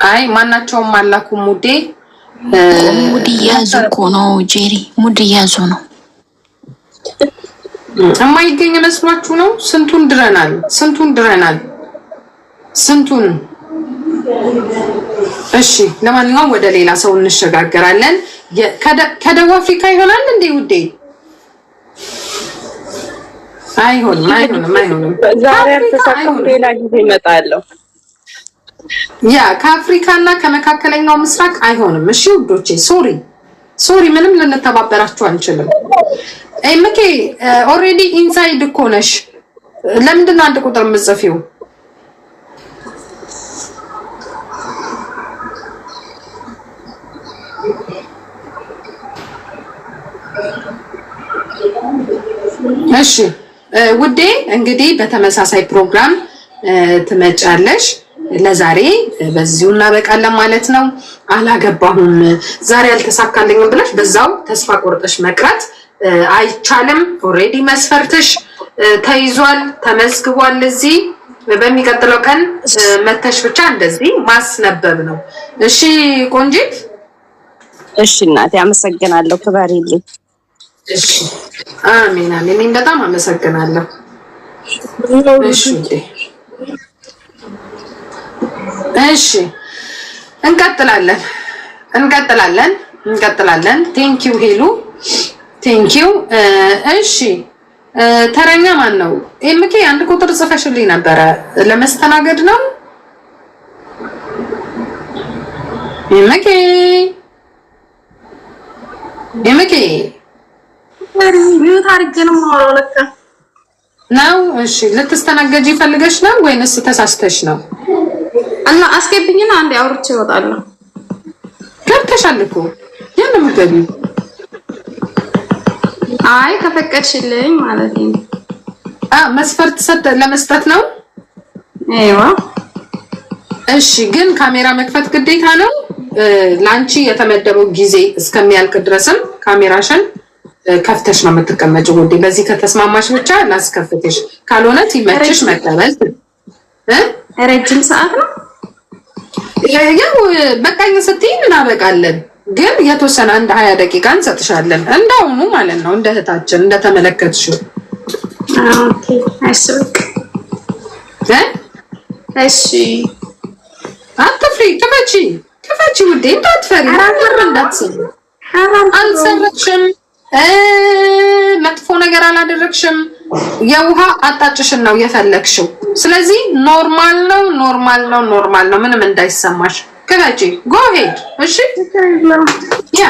አይ ማናቸውም አላኩ። ሙድ እያዙ እኮ ነው ጄሪ፣ ሙድ እያዙ ነው። የማይገኝ መስሏችሁ ነው? ስንቱን ድረናል። እሺ ለማንኛውም ወደ ሌላ ሰው እንሸጋገራለን። ከደቡብ አፍሪካ ይሆናል እንዴ ውዴ? አይሆንም። ዛሬ አልተሳካም። ሌላ ጊዜ እመጣለሁ። ያ ከአፍሪካና ከመካከለኛው ምስራቅ አይሆንም። እሺ ውዶቼ ሶሪ ምንም ልንተባበራችሁ አንችልም። ኤምኬ ኦሬዲ ኢንሳይድ እኮ ነሽ። ለምንድን ነው አንድ ቁጥር የምትጽፊው? እሺ ውዴ እንግዲህ በተመሳሳይ ፕሮግራም ትመጫለሽ። ለዛሬ በዚሁ እናበቃለን ማለት ነው። አላገባሁም ዛሬ አልተሳካልኝም ብለሽ በዛው ተስፋ ቆርጠሽ መቅረት አይቻልም። ኦሬዲ መስፈርትሽ ተይዟል፣ ተመዝግቧል። እዚህ በሚቀጥለው ቀን መተሽ ብቻ እንደዚህ ማስነበብ ነው። እሺ ቆንጂት። እሺ እናቴ አመሰግናለሁ። ክበሪልኝ። እሺ አሜን። እኔም በጣም አመሰግናለሁ። እሺ እንቀጥላለን። ቴንኪው ሄሉ ቴንኪው። እሺ ተረኛ ማን ነው? ኤምኬ አንድ ቁጥር ጽፈሽልኝ ነበረ ለመስተናገድ ነው። ኤምኬ ሚዩት አድርጌ ነው የማወራው ለካ ነው። እሺ ልትስተናገጂ ፈልገሽ ነው ወይንስ ተሳስተሽ ነው? እና አስገብኝና አንዴ አውርቼ እወጣለሁ። ገብተሻል እኮ ያን ምገቢ። አይ ከፈቀድሽልኝ ማለት ነው። መስፈርት ለመስጠት ነው። አይዋ እሺ ግን ካሜራ መክፈት ግዴታ ነው። ላንቺ የተመደበው ጊዜ እስከሚያልቅ ድረስም ካሜራሽን ከፍተሽ ነው የምትቀመጪው ውዴ። በዚህ ከተስማማሽ ብቻ ላስከፍትሽ፣ ካልሆነ ሲመችሽ መቀበል። ረጅም ሰዓት ነው ያው በቃኝ ስትይ እናበቃለን፣ ግን የተወሰነ አንድ 20 ደቂቃ እንሰጥሻለን። እንዳውኑ ማለት ነው እንደ እህታችን እንደተመለከትሽው። ኦኬ አይስብክ እሺ አትፍሪ፣ ክፈቺ ውዴ፣ እንዳትፈሪ፣ እንዳትሰሪ። አልሰረቅሽም፣ መጥፎ ነገር አላደረግሽም። የውሃ አጣጭሽን ነው የፈለግሽው። ስለዚህ ኖርማል ነው፣ ምንም እንዳይሰማሽ። ክፈቺ፣ ጎ ሄድ። እሺ ያ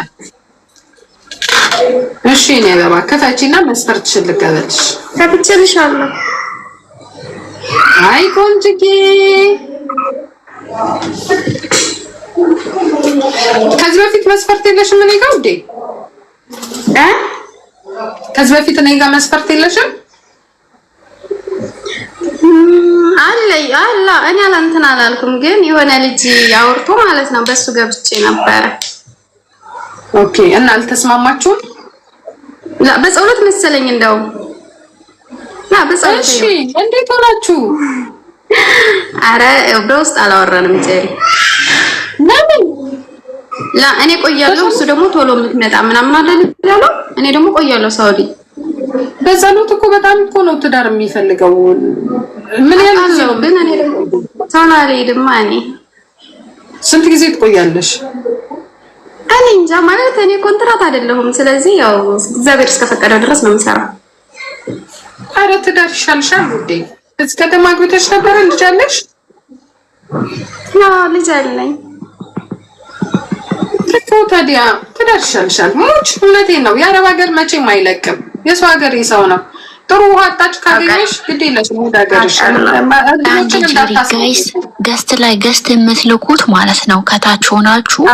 እሺ እኔ አበባ ክፈቺና መስፈርትሽን ልቀበልሽ። ከፍቼልሻለሁ። አይ ቆንጅዬ ከዚህ በፊት መስፈርት የለሽም እኔ ጋር ውዴ? ከዚህ በፊት እኔ ጋር መስፈርት የለሽም? አለ እኔ አላንተን አላልኩም፣ ግን የሆነ ልጅ ያወርቶ ማለት ነው በሱ ገብቼ ነበረ። ኦኬ እና አልተስማማችሁም? በጸሎት መሰለኝ እንደው በጸሎት። እሺ እንዴት ሆናችሁ? አረ በውስጥ አላወራንም ጀሪ። ለምን? እኔ ቆያለሁ፣ እሱ ደግሞ ቶሎ የምትመጣ ምናምን አይደል ያለው። እኔ ደግሞ ቆያለሁ ሳውዲ። በጸሎት እኮ በጣም እኮ ነው ትዳር የሚፈልገው። ምን ያለው ግን እኔ ደግሞ ቶሎ አልሄድም። እኔ ስንት ጊዜ ትቆያለሽ? እኔ እንጃ ማለት እኔ ኮንትራት አይደለሁም። ስለዚህ ያው እግዚአብሔር እስከፈቀደው ድረስ ነው የምሰራው። አረ ትዳር ይሻልሻል ውዴ። እዚህ ከተማ አግብተሽ ነበር ልጅ አለሽ? ልጅ አለኝ እኮ። ታዲያ ትደርሻልሻል። ሞች እውነቴን ነው። የአረብ ሀገር መቼም አይለቅም። የሰው ሀገር የሰው ነው። ጥሩ ውሃ አጣች ካገኘሽ ግድ የለሽም ወደ ሀገርሽ። ገስት የምትልኩት ማለት ነው። ከታች ሆናችሁ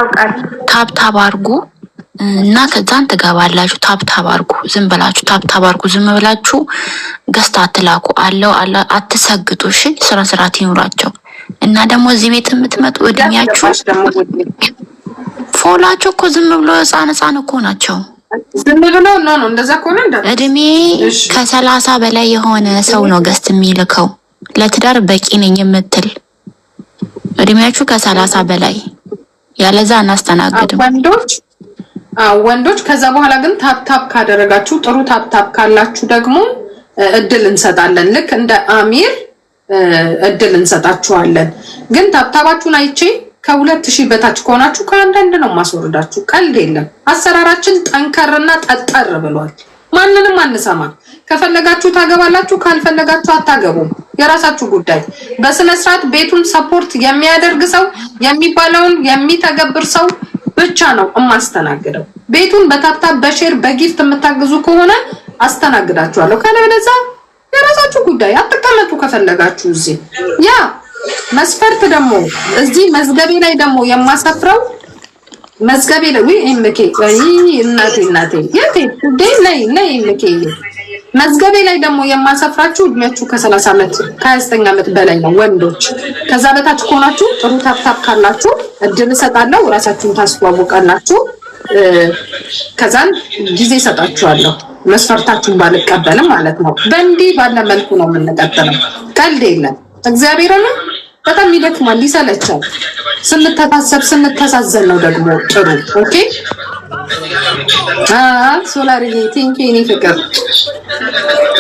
ታብታብ አድርጉ እና ከዛን ትገባላችሁ። ታብታብ አድርጉ፣ ዝም ብላችሁ ታብታብ አድርጉ። ዝም ብላችሁ ገስት አትላኩ። አለው አትሰግጡ። እሺ፣ ስራ ስርዓት ይኑራቸው። እና ደግሞ እዚህ ቤት የምትመጡ እድሜያችሁ ፎላቸው እኮ ዝም ብሎ ህፃን እኮ ናቸው። ዝም ብሎ ነው እንደዛ ከሆነ እድሜ ከ30 በላይ የሆነ ሰው ነው ገስት የሚልከው። ለትዳር በቂ ነኝ የምትል እድሜያችሁ ከ30 በላይ ያለዛ እናስተናግድም። ወንዶች ከዛ በኋላ ግን ታፕታፕ ካደረጋችሁ ጥሩ ታፕታፕ ካላችሁ ደግሞ እድል እንሰጣለን። ልክ እንደ አሚር እድል እንሰጣችኋለን። ግን ታፕታባችሁን አይቼ ከ2000 በታች ከሆናችሁ ከአንዳንድ ነው ማስወርዳችሁ። ቀልድ የለም። አሰራራችን ጠንከርና ጠጠር ብሏል። ማንንም አንሰማም። ከፈለጋችሁ ታገባላችሁ፣ ካልፈለጋችሁ አታገቡም። የራሳችሁ ጉዳይ። በስነ ስርዓት ቤቱን ሰፖርት የሚያደርግ ሰው የሚባለውን የሚተገብር ሰው ብቻ ነው የማስተናግደው። ቤቱን በታፕታፕ በሼር በጊፍት የምታግዙ ከሆነ አስተናግዳችኋለሁ። ካለበለዚያ የራሳችሁ ጉዳይ። አትቀመጡ ከፈለጋችሁ እዚህ። ያ መስፈርት ደግሞ እዚህ መዝገቤ ላይ ደግሞ የማሰፍረው መዝገቤ ላይ እምኬ እናቴ የቴ ነይ እምኬ መዝገቤ ላይ ደግሞ የማሰፍራችሁ እድሜያችሁ ከ30 ዓመት ከ29 ዓመት በላይ ነው ወንዶች። ከዛ በታች ከሆናችሁ ጥሩ ታፕታፕ ካላችሁ እድል እሰጣለሁ። ራሳችሁን ታስተዋውቃላችሁ። ከዛን ጊዜ እሰጣችኋለሁ። መስፈርታችሁን ባልቀበልም ማለት ነው። በእንዲህ ባለ መልኩ ነው የምንቀጥለው። ቀልድ የለም። እግዚአብሔርን በጣም ይደክማል፣ ይሰለቻል። ስንተሳዘን ነው ደግሞ ጥሩ። ኦኬ ሶላርዬ ቴንኪ የኔ ፍቅር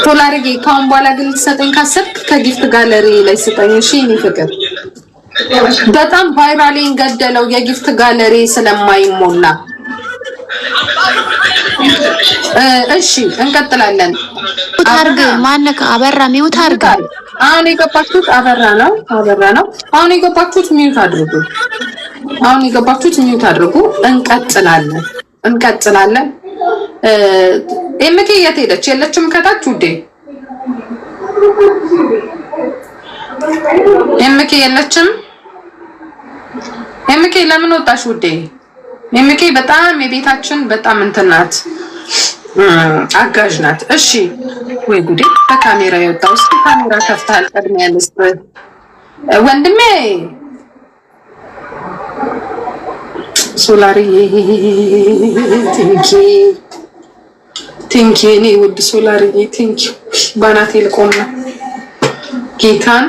ሶላርዬ። ካሁን በኋላ ግን ልትሰጠኝ ካሰብክ ከጊፍት ጋለሪ ላይ ስጠኝ እሺ የኔ ፍቅር። በጣም ቫይራሌን ገደለው የጊፍት ጋለሪ ስለማይሞላ። እሺ እንቀጥላለን። ታርግ ማነካ አበራ ሚውት አርጋ። አሁን የገባችሁት አበራ ነው። አሁን የገባችሁት ሚውት አድርጉ። እንቀጥላለን። ኤምኬ የት ሄደች? የለችም ከታች ውዴ። ኤምኬ የለችም። ኤምኬ ለምን ወጣሽ ውዴ? ኤምኬ በጣም የቤታችን በጣም እንትን ናት፣ አጋዥ ናት። እሺ ወይ ጉዴ፣ በካሜራ የወጣው እስኪ ካሜራ ከፍታል። ቀድሚያ ልስጥ ወንድሜ ሶላሪ ቲንኪ እኔ ውድ ሶላሪ ቲንኪ። ባናቴ ልቆም ነው ጌታን።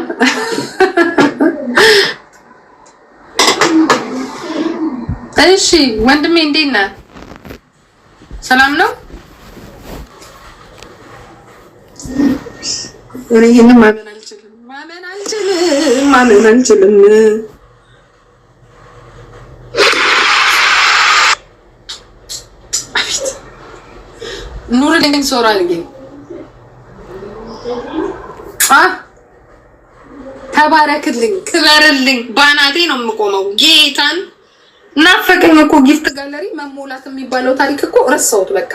እሺ ወንድሜ እንዴት ነህ? ሰላም ነው? እኔ ይሄንን ማመን አልችልም። ኑርልኝ ሶራልኝ ተባረክልኝ፣ ክበርልኝ። ባናቴ ነው የምቆመው ጌታን። ናፈቀኝ እኮ ጊፍት ጋለሪ መሞላት የሚባለው ታሪክ እኮ ረሳሁት በቃ።